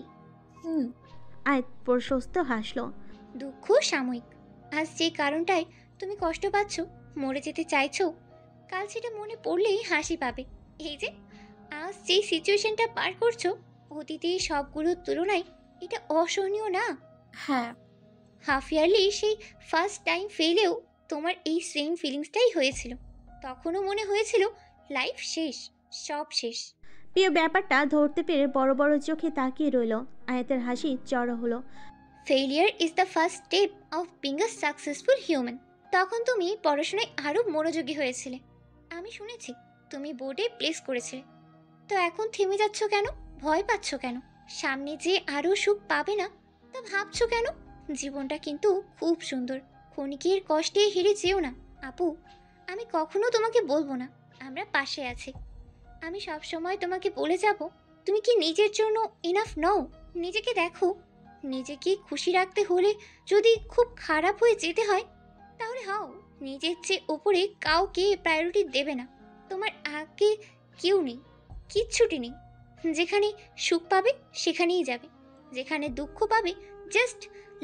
আয়াত প্রশস্ত হাসলো।
দুঃখ সাময়িক। আজ যে কারণটায় তুমি কষ্ট পাচ্ছ, মরে যেতে চাইছো, কাল সেটা মনে পড়লেই হাসি পাবে। এই যে আজ যে সিচুয়েশনটা পার করছো, অতীতে সবগুলোর তুলনায় এটা অসহনীয় না?
হ্যাঁ।
হাফ ইয়ারলি সেই ফার্স্ট টাইম ফেলেও তোমার এই সেম ফিলিংসটাই হয়েছিল। তখনও মনে হয়েছিল লাইফ শেষ, সব শেষ।
প্রিয় ব্যাপারটা ধরতে পেরে বড় বড় চোখে তাকিয়ে রইল। আয়াতের হাসি চড়া হলো।
Failure is the first step of being a successful human. তখন তুমি পড়াশোনায় আরও মনোযোগী হয়েছিলে। আমি শুনেছি তুমি বোর্ডে প্লেস করেছিলে। তো এখন থেমে যাচ্ছ কেন? ভয় পাচ্ছ কেন? সামনে যে আরও সুখ পাবে না তা ভাবছো কেন? জীবনটা কিন্তু খুব সুন্দর। ক্ষণিকের কষ্টে হেরে যেও না আপু। আমি কখনো তোমাকে বলবো না আমরা পাশে আছি। আমি সবসময় তোমাকে বলে যাব, তুমি কি নিজের জন্য ইনাফ নও? নিজেকে দেখো, নিজেকে খুশি রাখতে হলে যদি খুব খারাপ হয়ে যেতে হয় তাহলে হও। নিজের চেয়ে ওপরে কাউকে প্রায়োরিটি দেবে না। তোমার আগে কেউ নেই, কিচ্ছুটি নেই। যেখানে সুখ পাবে সেখানেই যাবে, যেখানে দুঃখ পাবে জাস্ট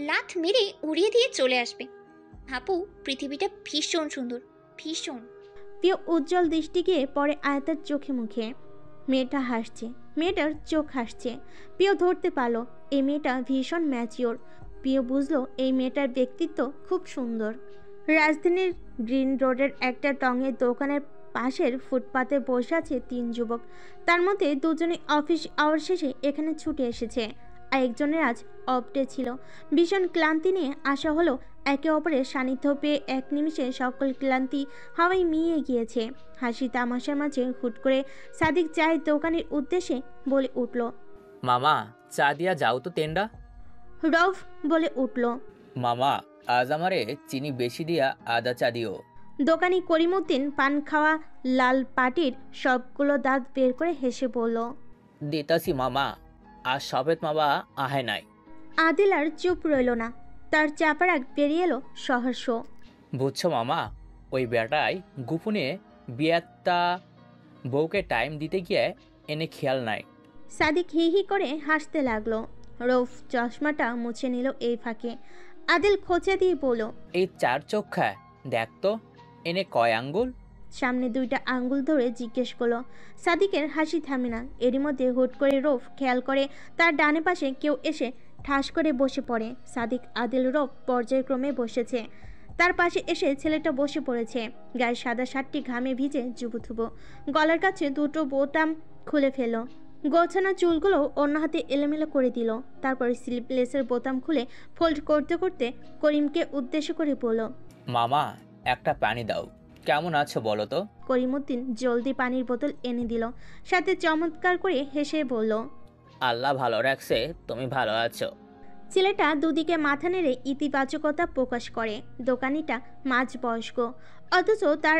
লাথ মেরে উড়িয়ে দিয়ে চলে আসবে। আপু, পৃথিবীটা ভীষণ সুন্দর, ভীষণ।
প্রিয় উজ্জ্বল দৃষ্টি গিয়ে পরে আয়াতের চোখে মুখে। মেয়েটা হাসছে, মেয়েটার চোখ হাসছে। প্রিয় ধরতে পারলো এই মেয়েটা ভীষণ ম্যাচিওর। প্রিয় বুঝলো এই মেয়েটার ব্যক্তিত্ব খুব সুন্দর। রাজধানীর গ্রিন রোডের একটা টঙের দোকানের পাশের ফুটপাতে বসে আছে 3 যুবক। তার মধ্যে দুজনে অফিস আওয়ার শেষে এখানে ছুটে এসেছে, আর একজনের আজ অফ ডে ছিল। ভীষণ ক্লান্তি নিয়ে আসা হলো। একে অপরের সান্নিধ্য পেয়ে এক নিমিষে সকল ক্লান্তি হাওয়ায় মিলিয়ে গিয়েছে। হাসি তামাশার মাঝে হুট করে সাদিক চায়ের দোকানের উদ্দেশ্যে বলে উঠল,
মামা চা দিয়া যাও তো তেন্ডা।
রফ বলে উঠল,
মামা আজ আমারে চিনি বেশি দিয়া আদা চা দিও।
দোকানি করিমউদ্দিন পান খাওয়া লাল পাটির সবগুলো দাঁত বের করে হেসে বলল,
দিতাছি মামা, আর সবেত মামা আহে নাই।
আদিল আর চুপ রইল না, তার চাপার আগ বেরিয়ে এলো সহর্ষ।
বুঝছো মামা, ওই বেটায় গোপনে বিয়াত্তা বউকে টাইম দিতে গিয়ে এনে খেয়াল নাই।
সাদিক হি হি করে হাসতে লাগলো। রৌফ চশমাটা মুছে নিল এই ফাঁকে। আদিল খোঁচা দিয়ে বলল,
এই 4 চোখা দেখ তো এনে কয় আঙ্গুল।
সামনে 2টা আঙ্গুল ধরে জিজ্ঞেস করলো। সাদিকের হাসি থামে না। এরই মধ্যে হুট করে রৌফ খেয়াল করে তার ডানে পাশে কেউ এসে ঠাস করে বসে পড়ে। সাদিক, আদিল, রৌফ পর্যায়ক্রমে বসেছে। তার পাশে এসে ছেলেটা বসে পড়েছে। গায়ে সাদা শার্টটি ঘামে ভিজে জুবুথুবু। গলার কাছে 2টো বোতাম খুলে ফেল। গোছানো চুলগুলো অন্য হাতে এলোমেলো করে দিল। তারপর স্লিপলেসের বোতাম খুলে ফোল্ড করতে করতে করিমকে উদ্দেশ্য করে বলল,
মামা একটা পানি দাও। কেমন আছো বলো তো?
করিমউদ্দিন জলদি পানির বোতল এনে দিল। সাথে চমৎকার করে হেসে বলল,
আল্লাহ ভালো রাখছে, তুমি ভালো আছো।
ছেলেটা দুদিকে মাথা নেড়ে ইতিবাচকতা প্রকাশ করে। দোকানিটা মাঝ বয়স্ক, অথচ তার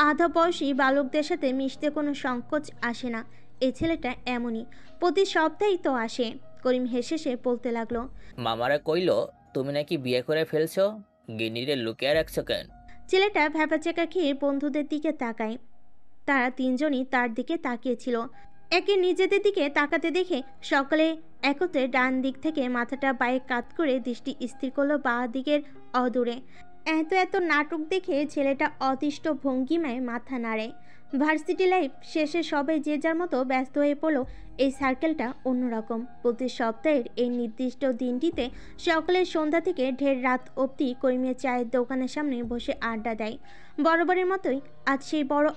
আধা বয়সী বালকদের সাথে মিশতে কোনো সংকোচ আসে না। এই ছেলেটা এমনই, প্রতি সপ্তাহেই তো আসে। করিম হেসে সে বলতে লাগলো,
মামারা কইলো তুমি নাকি বিয়ে করে ফেলছো, গিনিরে লুকিয়ে রাখছো কেন?
ছেলেটা ভ্যাপাচাকা খেয়ে বন্ধুদের দিকে তাকায়। তারা 3 জনই তার দিকে তাকিয়েছিল। একে নিজেদের দিকে তাকাতে দেখে সকলে একত্রে ডান দিক থেকে মাথাটা বায়ে কাত করে দৃষ্টি স্থির করলো বাঁ দিকের অদূরে। এত নাটক দেখে ছেলেটা অতিষ্ঠ ভঙ্গিমায় মাথা নাড়ে। ভার্সিটি লাইফ শেষে সবাই যে যার মতো ব্যস্ত হয়ে পড়লো। এই সার্কেলটা অন্যরকম। প্রতি সপ্তাহের এই নির্দিষ্ট দিনটিতে সকলের সন্ধ্যা থেকে ঢের রাত অবধি করিমের চায়ের দোকানের সামনে বসে আড্ডা দেয়। বরাবরের মতোই আজ সেই বড়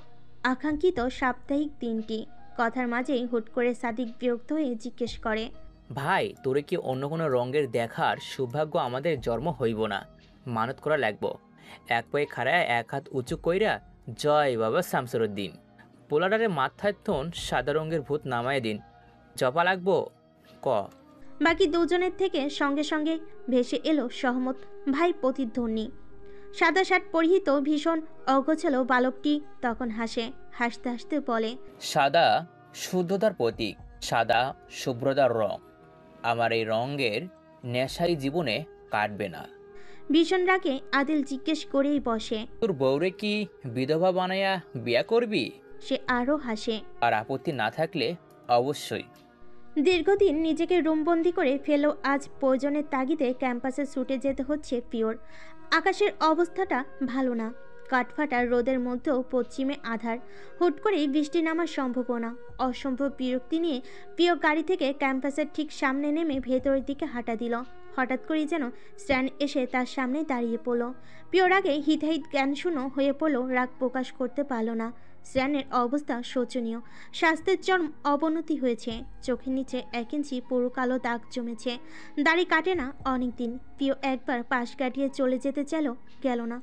আকাঙ্ক্ষিত সাপ্তাহিক দিনটি। কথার মাঝেই হুট করে সাদিক বিরক্ত হয়ে জিজ্ঞেস করে,
ভাই তোরে কি অন্য কোনো রঙের দেখার সৌভাগ্য আমাদের জন্ম হইব না? মানত করা লাগবো। এক পায়ে খাড়ায় 1 হাত উঁচু কইরা জয় বাবা শামসুরউদ্দিন। পোলাডারে মাথায় থন সাদা রঙের ভূত নামায় দিন। জপা লাগবো ক।
বাকি 2 জনের থেকে সঙ্গে সঙ্গে ভেসে এলো সহমত ভাই প্রতিধ্বনি। সাদা শার্ট পরিহিত ভীষণ অগোছালো বালকটি তখন হাসে। হাসতে হাসতে বলে,
সাদা শুদ্ধতার প্রতীক, সাদা শুভ্রতার রং। আমার এই রঙের নেশাই জীবনে কাটবে না।
ভীষণ রাগে আদিল জিজ্ঞেস করেই বসে,
তোর বউরে কি বিধবা বানাইয়া বিয়া করবি?
সে আরও হাসে।
আর আপত্তি না থাকলে অবশ্যই।
দীর্ঘদিন নিজেকে রুমবন্দি করে ফেলেও আজ প্রয়োজনের তাগিদে ক্যাম্পাসে ছুটে যেতে হচ্ছে পিওর। আকাশের অবস্থাটা ভালো না। কাঠফাটা রোদের মধ্যেও পশ্চিমে আধার। হুট করেই বৃষ্টি নামার সম্ভাবনা। অসম্ভব বিরক্তি নিয়ে প্রিয় গাড়ি থেকে ক্যাম্পাসের ঠিক সামনে নেমে ভেতরের দিকে হাঁটা দিল। হঠাৎ করেই যেন স্ট্যান এসে তার সামনে দাঁড়িয়ে পড়ল। প্রিয়র আগে হিতহিত জ্ঞানশূন্য হয়ে পড়ল। রাগ প্রকাশ করতে পারল না। স্ট্যানের অবস্থা শোচনীয়। স্বাস্থ্যের চরম অবনতি হয়েছে। চোখের নিচে 1 ইঞ্চি পুরো কালো দাগ জমেছে। দাড়ি কাটে না অনেকদিন। প্রিয় একবার পাশ কাটিয়ে চলে যেতে চাইল, গেল না।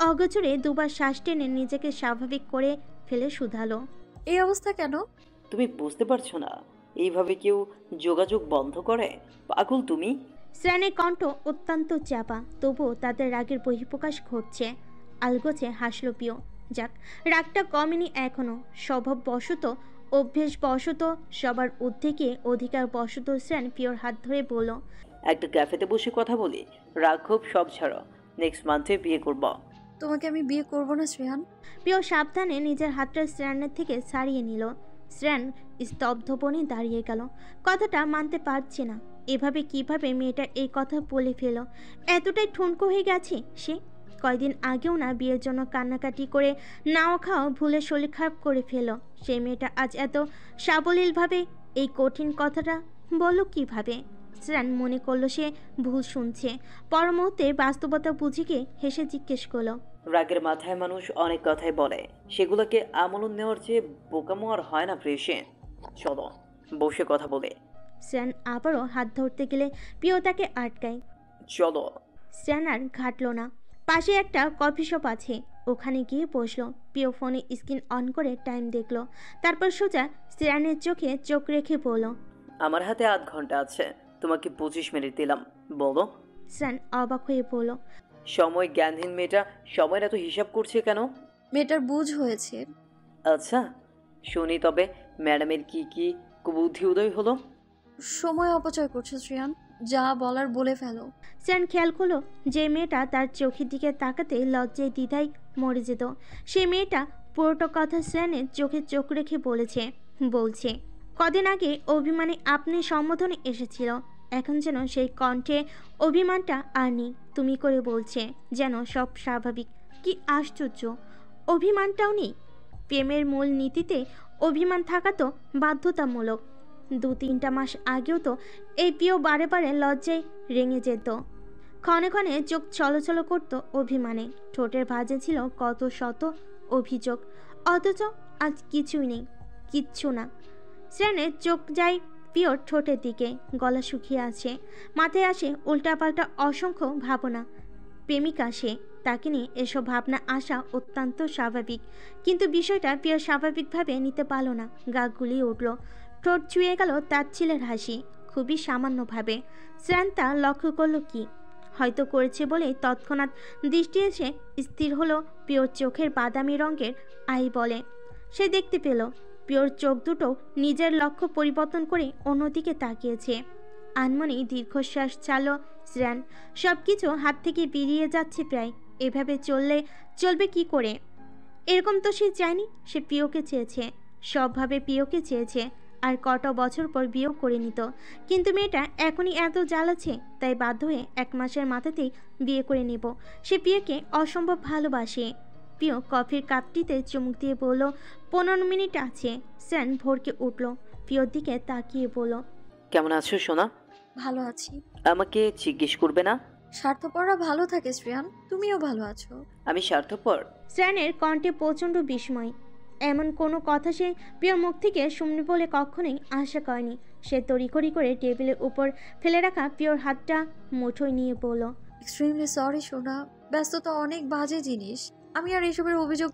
অগোচরে 2বার শ্বাস টেনে নিজেকে স্বাভাবিক করে ফেলে শুধালো,
এই অবস্থা কেন?
তুমি বুঝতে পারছো না? এইভাবে কেউ যোগাযোগ বন্ধ করে? পাগল তুমি?
স্ট্যানের কণ্ঠ অত্যন্ত চাপা, তবুও তাদের রাগের বহিঃপ্রকাশ ঘটছে। আলগোছে হাসল প্রিয়। যাক, রাগটা কমেনি এখনো। স্বভাববশত, অভ্যেসবশত, সবার ঊর্ধ্বে গিয়ে অধিকার বশত স্ট্যান প্রিয়র হাত ধরে বলল,
একটা ক্যাফেতে বসে কথা বলি। রাঘব সব ছাড়ো, নেক্সট মান্থে বিয়ে করব।
তোমাকে আমি বিয়ে করব না শ্রেয়ান।
প্রিয় সাবধানে নিজের হাতটা শ্রেয়ানের থেকে ছাড়িয়ে নিল। শ্রেয়ান স্তব্ধপণে দাঁড়িয়ে গেল, কথাটা মানতে পারছে না। এভাবে কিভাবে মেয়েটা এই কথা বলে ফেল? এতটাই ঠুনকো হয়ে গেছে সে। কয়দিন আগেও না বিয়ের জন্য কান্নাকাটি করে নাও খাওয়া ভুলে শরীর খারাপ করে ফেল। সেই মেয়েটা আজ এত সাবলীলভাবে এই কঠিন কথাটা বলল কিভাবে? শ্রেয়ান মনে করলো সে ভুল শুনছে। পর মুহূর্তে বাস্তবতা বুঝে গিয়ে হেসে জিজ্ঞেস করলো,
রাগের মাথায় মানুষ অনেক কথাই বলে, সেগুলোকে আমল নেওয়ার চেয়ে বোকামো আর হয় না প্রেসে। চলো বসে কথা বলে।
শ্রেয়ান আবারও হাত ধরতে গেলে প্রিয় তাকে আটকায়।
চলো।
শ্রেয়ান আর ঘাটল না। পাশে একটা কফি শপ আছে, ওখানে গিয়ে বসলো। প্রিয় ফোনে স্ক্রিন অন করে টাইম দেখলো, তারপর সোজা শ্রেয়ানের চোখে চোখ রেখে বলল,
আমার হাতে 8 ঘন্টা আছে, তোমাকে 25 মিনিট দিলাম, বলো।
শ্রেয়ান অবাক হয়ে বলল,
সময় জ্ঞানহীন মেয়েটা সময়ের এত হিসাব করছে কেন?
মেয়েটার বুঝ হয়েছে।
আচ্ছা শুনি তবে, ম্যাডামের কি কি কুবুদ্ধি উদয় হলো?
সময় অপচয় করছো শ্রেয়ান, যা বলার বলে ফেলো।
শ্রেয়ান খেয়াল করলো যে মেয়েটা তার চোখের দিকে তাকাতে লজ্জায় দ্বিধায় মরে যেত, সেই মেয়েটা পুরোটা কথা শ্রেয়ানের চোখে চোখ রেখে বলছে কদিন আগে অভিমানে আপনি সম্বোধনে এসেছিল, এখন যেন সেই কণ্ঠে অভিমানটা আর নেই, তুমি করে বলছে যেন সব স্বাভাবিক। কি আশ্চর্য, অভিমানটাও নেই। প্রেমের মূল নীতিতে অভিমান থাকা তো বাধ্যতামূলক। 2-3টা মাস আগেও তো এই প্রিয় বারে বারে লজ্জায় রেঙে যেত, ক্ষণে ক্ষণে চোখ ছলছল করত অভিমানে, ঠোঁটের ভাঁজে ছিল কত শত অভিযোগ। অথচ আজ কিছুই নেই, কিচ্ছু না। শ্রেয়ানের চোখ যায় প্রিয়র ঠোঁটের দিকে, গলা শুকিয়ে আছে, মাথায় আসে উল্টাপাল্টা অসংখ্য ভাবনা। প্রেমিকা সে, তাকে নিয়ে এসব ভাবনা আসা অত্যন্ত স্বাভাবিক, কিন্তু বিষয়টা প্রিয় স্বাভাবিকভাবে নিতে পারল না। গা গুলিয়ে উঠল, ঠোঁট ছুঁয়ে গেল তার ছেলের হাসি, খুবই সামান্যভাবে। শ্রেয়ান তা লক্ষ্য করল কি হয়তো করেছে বলে তৎক্ষণাৎ দৃষ্টি এসে স্থির হলো প্রিয়র চোখের বাদামি রঙের আই বলে। সে দেখতে পেল প্রিয়র চোখ দুটো নিজের লক্ষ্য পরিবর্তন করে অন্যদিকে তাকিয়েছে। আনমনেই দীর্ঘশ্বাস ছাড়ল শ্রেয়ান। সব কিছু হাত থেকে বেরিয়ে যাচ্ছে প্রায়। এভাবে চলবে কি করে? এরকম তো সে চায়নি। সে প্রিয়কে চেয়েছে, সবভাবে প্রিয়কে চেয়েছে, আর কত বছর পর বিয়েও করে নিত। কিন্তু মেয়েটা এখনই এত জ্বালাচ্ছে, তাই বাধ্য হয়ে 1 মাসের মাথাতেই বিয়ে করে নেব। সে প্রিয়কে অসম্ভব ভালোবাসে। প্রিয় কফির কাপটিতে চুমুক দিয়ে বলল, 15 মিনিট আছে। শ্রেয়ান ভোরকে উঠল, প্রিয়র দিকে তাকিয়ে বলল,
কেমন আছো সোনা?
ভালো আছি।
আমাকে জিজ্ঞেস করবে না?
স্বার্থপররা ভালো থাকে শ্রেয়ান, তুমিও ভালো আছো।
আমি স্বার্থপর?
শ্রেয়ানের কণ্ঠে প্রচণ্ড বিস্ময়। এমন কোনো কথা সে প্রিয়র মুখ থেকে শুনবে বলে কখনোই আশা করেনি। সে তড়িঘড়ি করে টেবিলের উপর ফেলে রাখা প্রিয়র হাতটা মুঠোয় নিয়ে বলল,
এক্সট্রিমলি সরি সোনা, ব্যস্ততা অনেক বাজে জিনিস, আমি আর এসবের অভিযোগ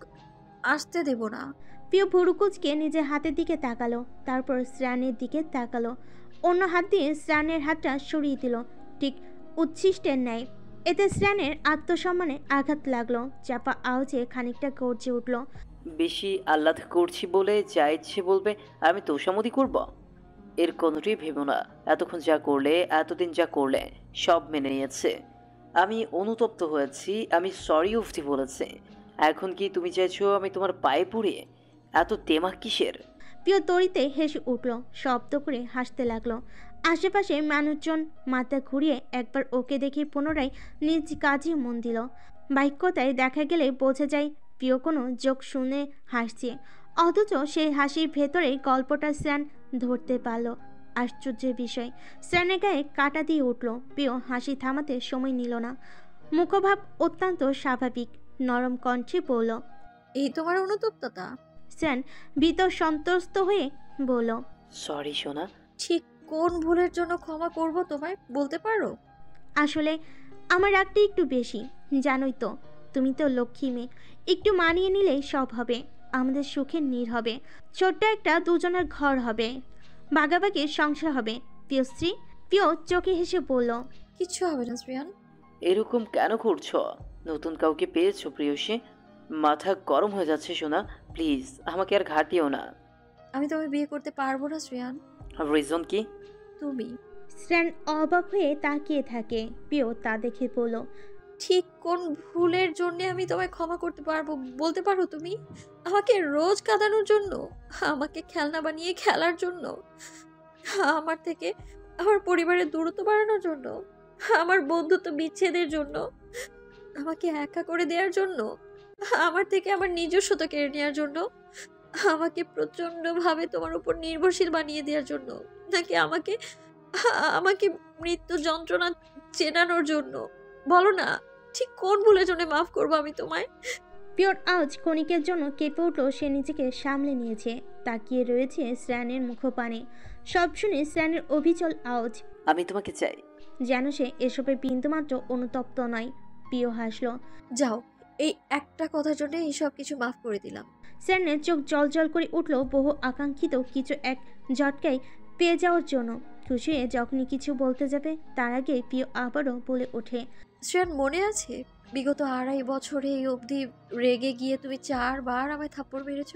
আসতে দেব না।
প্রিয় ভুরুকুচকে নিজের হাতের দিকে তাকালো, তারপর শ্রেয়ানের দিকে তাকালো, অন্য হাত দিয়ে শ্রেয়ানের হাতটা সরিয়ে দিল, ঠিক উচ্ছিষ্টের ন্যায়। এতে শ্রেয়ানের আত্মসম্মানে আঘাত লাগলো। চাপা আওয়াজে খানিকটা গর্জে উঠল,
বেশি আহ্লাদ করছি বলে যা ইচ্ছে বলবে আমি তোষামতি করব? এর কোনোটাই ভেবো না। এতক্ষণ যা করলে, এতদিন যা করলে, সব মেনে নিয়েছে। আমি অনুতপ্ত হয়েছি, আমি সরি অবধি বলেছি। এখন কি তুমি চাইছো আমি তোমার পায়ে পড়ি? এত তেমা কিসের?
প্রিয় তরিতে হেসে উঠল, শব্দ করে হাসতে লাগলো। আশেপাশে মানুষজন মাথা ঘুরিয়ে একবার ওকে দেখে পুনরায় নিজ কাজে মন দিল। বাক্যতায় দেখা গেলে বোঝা যায় প্রিয় কোনো যোগ শুনে হাসছে, অথচ সেই হাসির ভেতরে গল্পটা শ্রেয়ান ধরতে পারল। আশ্চর্যের বিষয়, শ্রেয়ানের গায়ে কাটা দিয়ে উঠল। প্রিয় হাসি থামাতে সময় নিল না, মুখভাব অত্যন্ত স্বাভাবিক, নরম কণ্ঠে বলল,
এই তোমার অনুতপ্ততা?
শ্রেয়ান ভীত সন্ত্রস্ত হয়ে বলল,
সরি সোনা।
ঠিক কোন ভুলের জন্য ক্ষমা করব তোমায় বলতে পারো?
আসলে আমার রাগটা একটু বেশি, জানোই তো। তুমি তো লক্ষ্মী মেয়ে, একটু মানিয়ে নিলেই সব হবে। আমাদের সুখের নীড় হবে, ছোট্ট একটা দুজনের ঘর হবে, ভাগাভাগি সংসার হবে। প্রিয়শ্রী। প্রিয় চোখে হেসে বলল,
কিচ্ছু হবে না শ্রেয়ান।
এরকম কেন করছো? নতুন কাউকে পেয়েছো প্রিয়সী? মাথা গরম হয়ে যাচ্ছে সোনা, প্লিজ আমাকে আর ঘাটিও না।
আমি তোমায় বিয়ে করতে পারবো না শ্রেয়ান।
রিজন কি?
তুমি।
শ্রেয়ান অবাক হয়ে তাকিয়ে থাকে। প্রিয় তা দেখে বলল,
ঠিক কোন ভুলের জন্য আমি তোমায় ক্ষমা করতে পারবো বলতে পারো তুমি? আমাকে রোজ কাঁদানোর জন্য, আমাকে খেলনা বানিয়ে খেলার জন্য, আমার থেকে আমার পরিবারের দূরত্ব বাড়ানোর জন্য, আমার বন্ধুত্ব বিচ্ছেদের জন্য, আমাকে একা করে দেওয়ার জন্য, আমার থেকে আমার নিজস্বতা কেড়ে নেওয়ার জন্য, আমাকে প্রচণ্ডভাবে তোমার উপর নির্ভরশীল বানিয়ে দেওয়ার জন্য, নাকি আমাকে আমাকে মৃত্যু যন্ত্রণা চেনানোর জন্য? বলো না, ঠিক কোন ভুলের জন্য মাফ করবো আমি তোমায়?
পিওর আওয়াজ ক্ষণিকের জন্য কেঁপে উঠল। সে নিজেকে সামলে নিয়েছে, তাকিয়ে রয়েছে শ্রেয়ানের মুখপানে। সব শুনে শ্রেয়ানের অবিচল আওয়াজ,
আমি তোমাকে চাই।
যেন সে এসবে বিন্দুমাত্র অনুতপ্ত নয়। প্রিয় হাসল।
যাও, এই একটা কথার জন্য এইসব কিছু মাফ করে দিলাম।
শ্রেয়ানের চোখ জল জল করে উঠল বহু আকাঙ্ক্ষিত কিছু এক ঝটকায় পেয়ে যাওয়ার জন্য। খুশি হয়ে যখনই কিছু বলতে যাবে তার আগে প্রিয় আবারও বলে ওঠে,
শ্রেয়ান, মনে আছে বিগত 2.5 বছরে এই অবধি রেগে গিয়ে তুমি 4 বার আমায় থাপ্পড় মেরেছ?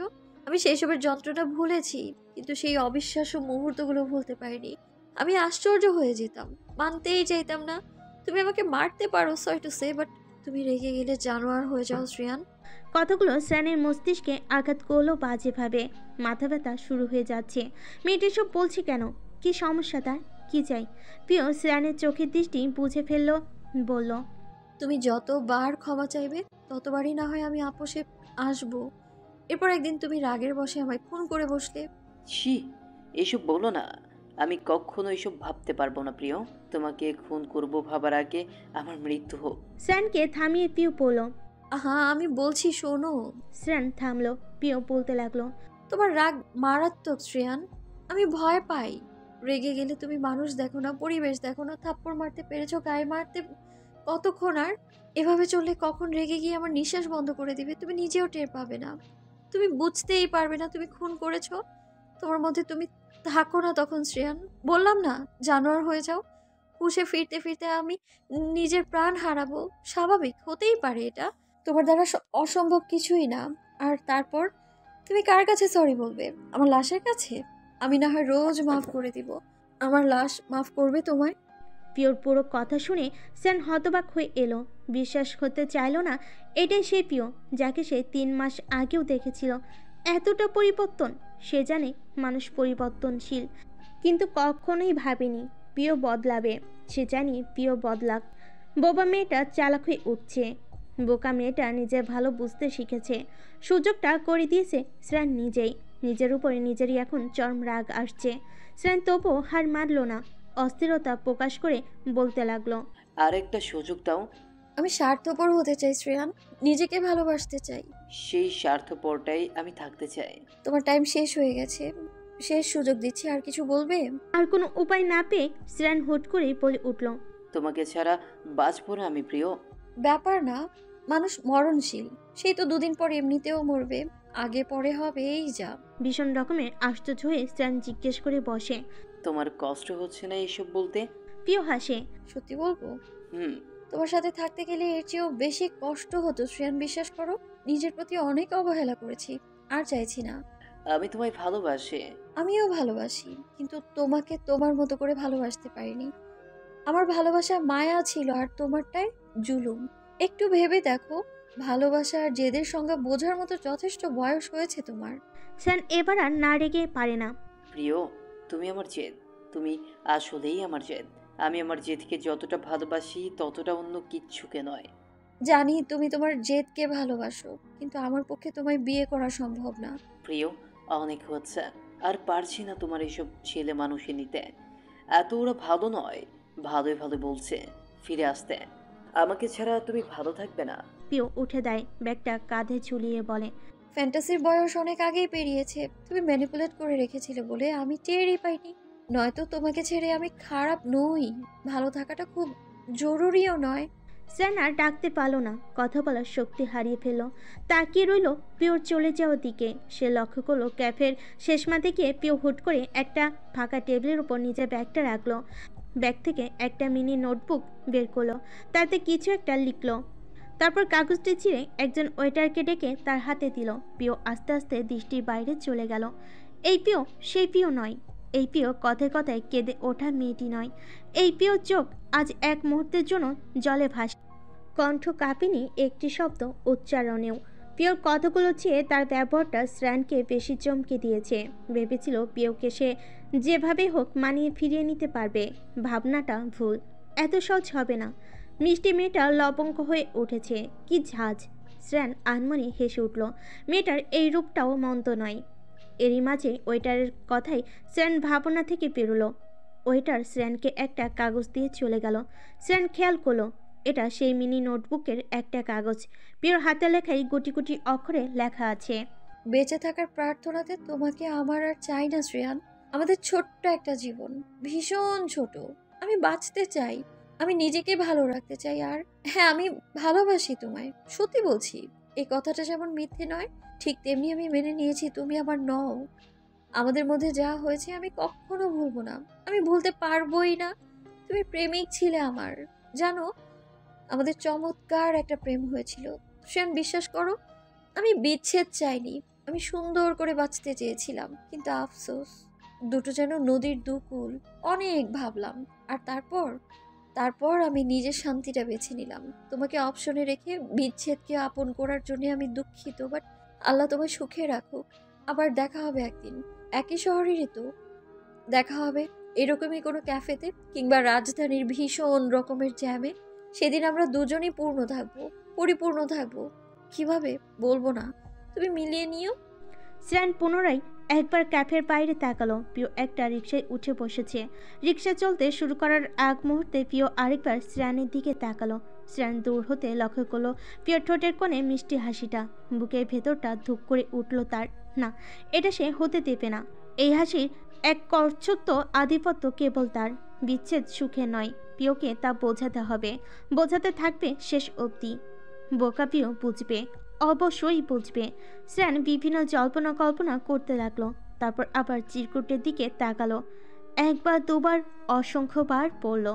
আমি সেই সবের যন্ত্রণা ভুলেছি, কিন্তু সেই অবিশ্বাস্য মুহূর্তগুলো ভুলতে পারিনি। আমি আশ্চর্য হয়ে যেতাম, মানতেই চাইতাম না। তুমি আমাকে মারতে পারো, সরি টু সে, বাট তুমি রেগে গেলে জানোয়ার হয়ে যাও শ্রেয়ান।
কথাগুলো শ্রেয়ানের মস্তিষ্কে আঘাত করলো বাজেভাবে। মাথা ব্যথা শুরু হয়ে যাচ্ছে। মেয়েটি সব বলছে কেন? কি সমস্যা তার? কি চাই? প্রিয় শ্রেয়ানের চোখের দৃষ্টি বুঝে ফেলল, বলল,
তুমি যতবার ক্ষমা চাইবে ততবারই না হয় আমি আপোষে আসবো। এরপর একদিন তুমি রাগের বশে আমায় খুন করে বসলে।
ছি, এসব বলো না। আমি কখনো এসব ভাবতে পারবো না প্রিয়। তোমাকে খুন করব ভাবার আগে আমার মৃত্যু হোক।
শ্রেয়ানকে থামিয়ে প্রিয় বলল,
হ্যাঁ আমি বলছি শোনো।
শ্রেয়ান থামলো। প্রিয় বলতে লাগলো,
তোমার রাগ মারাত্মক শ্রেয়ান, আমি ভয় পাই। রেগে গেলে তুমি মানুষ দেখো না, পরিবেশ দেখো না। থাপ্পড় মারতে পেরেছো, গায়ে মারতে কতক্ষণ? আর এভাবে চললে কখন রেগে গিয়ে আমার নিঃশ্বাস বন্ধ করে দিবে তুমি নিজেও টের পাবে না। তুমি বুঝতেই পারবে না তুমি খুন করেছো। তোমার মধ্যে তুমি থাকো না তখন শ্রেয়ান। বললাম না, জানোয়ার হয়ে যাও। হুঁশে ফিরতে ফিরতে আমি নিজের প্রাণ হারাবো। স্বাভাবিক, হতেই পারে এটা। তোমার দ্বারা অসম্ভব কিছুই না। আর তারপর তুমি কার কাছে সরি বলবে? আমার লাশের কাছে? আমি না হয় রোজ মাফ করে দিব। আমার লাশ মাফ করবে তোমায়?
প্রিয়র পুরো কথা শুনে শ্রেয়ান হতবাক হয়ে এলো। বিশ্বাস করতে চাইল না এটাই সেই প্রিয় যাকে সে 3 মাস আগেও দেখেছিল। এতটা পরিবর্তন! সে জানে মানুষ পরিবর্তনশীল, কিন্তু কখনোই ভাবেনি প্রিয় বদলাবে। সে জানি প্রিয় বদলাক। বোবা মেয়েটা চালাক হয়ে উঠছে। বোকা মেয়েটা নিজের ভালো বুঝতে শিখেছে। সুযোগটা করে দিয়েছে শ্রেয়ান নিজেই। নিজের উপরে নিজেরই এখন চরম রাগ আসছে। শ্রেয়ান তবুও হার মানল না। অস্থিরতা প্রকাশ করে বলতে লাগলো,
আরেকটা সুযোগ দাও।
আমি স্বার্থপর হতে চাই শ্রেয়ান, নিজেকে ভালোবাসতে চাই।
সেই স্বার্থপরটাই আমি থাকতে চাই।
তোমার টাইম শেষ হয়ে গেছে, শেষ সুযোগ দিচ্ছি। আর কিছু বলবে?
আর কোনো উপায় না পেয়ে শ্রেয়ান হুট করে বলে উঠল,
তোমাকে ছাড়া বাঁচবো না আমি প্রিয়।
ব্যাপার না, মানুষ মরণশীল। সেই তো 2 দিন পর এমনিতেও মরবে, আগে পরে হবে, এই যা।
ভীষণ রকমের আশ্চর্য হয়ে শ্রেয়ান জিজ্ঞেস করে বসে,
তোমার কষ্ট হচ্ছে না এসব বলতে?
প্রিয় হাসে,
সত্যি বলবো,
হুম।
তোমার সাথে থাকতে গেলে এর চেয়েও বেশি কষ্ট হতো শ্রেয়ান, বিশ্বাস করো। নিজের প্রতি অনেক অবহেলা করেছি, আর চাইছি না।
আমি তোমায় ভালোবাসি।
আমিও ভালোবাসি, কিন্তু তোমাকে তোমার মতো করে ভালোবাসতে পারিনি। আমার ভালোবাসা মায়া ছিল, আর তোমারটাই জুলুম। একটু ভেবে দেখো, ভালোবাসা আর জেদের সংজ্ঞা বোঝার মতো যথেষ্ট বয়স হয়েছে তোমার।
শ্রেয়ান এবার আর না রেগে পারে না।
প্রিয়, তুমি আমার জেদ। তুমি আসলেই আমার জেদ। আমি আমার জেদকে যতটা ভালোবাসি ততটা অন্য কিচ্ছুকে নয়।
জানি তুমি তোমার জেদকে ভালোবাসো, কিন্তু আমার পক্ষে তোমায় বিয়ে করা সম্ভব না।
প্রিয়, অনেক হচ্ছে, আর পারছি না তোমার এসব ছেলে মানুষে নিতে। এত ওরা ভালো নয়। ভালোই ভালো বলছে ফিরে আসতে। আমাকে ছাড়া তুমি ভালো থাকবে না।
প্রিয় উঠে দেয়, ব্যাগটা কাঁধে ঝুলিয়ে বলে,
ফ্যান্টাসির বয়স অনেক আগেই পেরিয়েছে। তুমি ম্যানিপুলেট করে রেখেছিলে বলে আমি টেরই পাইনি। নয়তো তোমাকে ছেড়ে আমি খারাপ নই, ভালো থাকাটা খুব জরুরিও নয়।
শ্রেয়ান আর ডাকতে পারল না, কথা বলার শক্তি হারিয়ে ফেলল। তাকিয়ে রইল প্রিয়র চলে যাওয়ার দিকে। সে লক্ষ্য করলো ক্যাফের শেষ মাঠে গিয়ে প্রিয় হুট করে একটা ফাঁকা টেবিলের উপর নিজের ব্যাগটা রাখলো। ব্যাগ থেকে একটা মিনি নোটবুক বের করলো, তাতে কিছু একটা লিখলো। তারপর কাগজটি ছিঁড়ে একজন ওয়েটারকে ডেকে তার হাতে দিল। প্রিয় আস্তে আস্তে দৃষ্টির বাইরে চলে গেল। এই প্রিয় সেই প্রিয় নয়। এই প্রিয় কথায় কথায় কেঁদে ওঠা মেয়েটি নয়। এই প্রিয় চোখ আজ এক মুহূর্তের জন্য জলে ভাসে, কণ্ঠ কাঁপেনি একটি শব্দ উচ্চারণেও। পিওর কথাগুলো চেয়ে তার ব্যবহারটা শ্রেয়ানকে বেশি চমকে দিয়েছে। ভেবেছিল পিওকে সে যেভাবে হোক মানিয়ে ফিরিয়ে নিতে পারবে। ভাবনাটা ভুল, এত সহজ হবে না। মিষ্টি মেয়েটা লবঙ্গ হয়ে উঠেছে, কি ঝাঁজ। শ্রেয়ান আনমনে হেসে উঠল। মেয়েটার এই রূপটাও মন্দ নয়। এরই মাঝে ওয়েটারের কথাই শ্রেয়ান ভাবনা থেকে বেরোলো। ওয়েটার শ্রেয়ানকে একটা কাগজ দিয়ে চলে গেল। শ্রেয়ান খেয়াল করলো এটা সেই মিনি নোটবুকের একটা কাগজ। পিওর হাতে লেখাই গুটি গুটি অক্ষরে লেখা আছে,
বেঁচে থাকার প্রার্থনাতে তোমাকে আমার আর চাই না শ্রেয়ান। আমাদের ছোট্ট একটা জীবন, ভীষণ ছোট। আমি বাঁচতে চাই, আমি নিজেকে ভালো রাখতে চাই, আর হ্যাঁ, আমি ভালোবাসি তোমায়। সত্যি বলছি, এই কথাটা যেমন মিথ্যে নয়, ঠিক তেমনি আমি মেনে নিয়েছি তুমি আমার নও। আমাদের মধ্যে যা হয়েছে আমি কখনো ভুলবো না, আমি ভুলতে পারবোই না। তুমি প্রেমিক ছিলে আমার, জানো, আমাদের চমৎকার একটা প্রেম হয়েছিল। শ্রেয়ান, বিশ্বাস করো, আমি বিচ্ছেদ চাইনি, আমি সুন্দর করে বাঁচতে চেয়েছিলাম। কিন্তু আফসোস, দুটো যেন নদীর দুকুল। অনেক ভাবলাম, আর তারপর আমি নিজের শান্তিটা বেছে নিলাম। তোমাকে অপশনে রেখে বিচ্ছেদকে আপন করার জন্য আমি দুঃখিত, বাট আল্লাহ তোমায় সুখে রাখুক। আবার দেখা হবে একদিন, একই শহরেরই তো। দেখা হবে এরকমই কোনো ক্যাফেতে, কিংবা রাজধানীর ভীষণ রকমের জ্যামে। সেদিন আমরা দুজনই পরিপূর্ণ থাকবো। কিভাবে বলবো না, তুমি মিলিয়ে নিও।
শ্রেয়ান পুনরায় একবার ক্যাফের বাইরে তাকালো। পিও একটা রিকশায় উঠে বসেছে। রিকশা চলতে শুরু করার আগ মুহূর্তে পিও আরেকবার শ্রেয়ানের দিকে তাকালো। শ্রেয়ান দূর হতে লক্ষ্য করলো পিওর ঠোঁটের কোণে মিষ্টি হাসিটা। বুকের ভেতরটা ধুপ করে উঠল তার। না, এটা সে হতে দেবে না। এই হাসির এক কর্তৃত্ব আধিপত্য কেবল তার। বিচ্ছেদ সুখে নয়, পিওকে তা বোঝাতে হবে, বোঝাতে থাকবে শেষ অবধি। বোকা পিও বুঝবে, অবশ্যই বুঝবে। শ্রেয়ান বিভিন্ন জল্পনা কল্পনা করতে লাগলো। তারপর আবার চিরকুটের দিকে তাকালো। একবার দুবার, অসংখ্যবার পড়ল।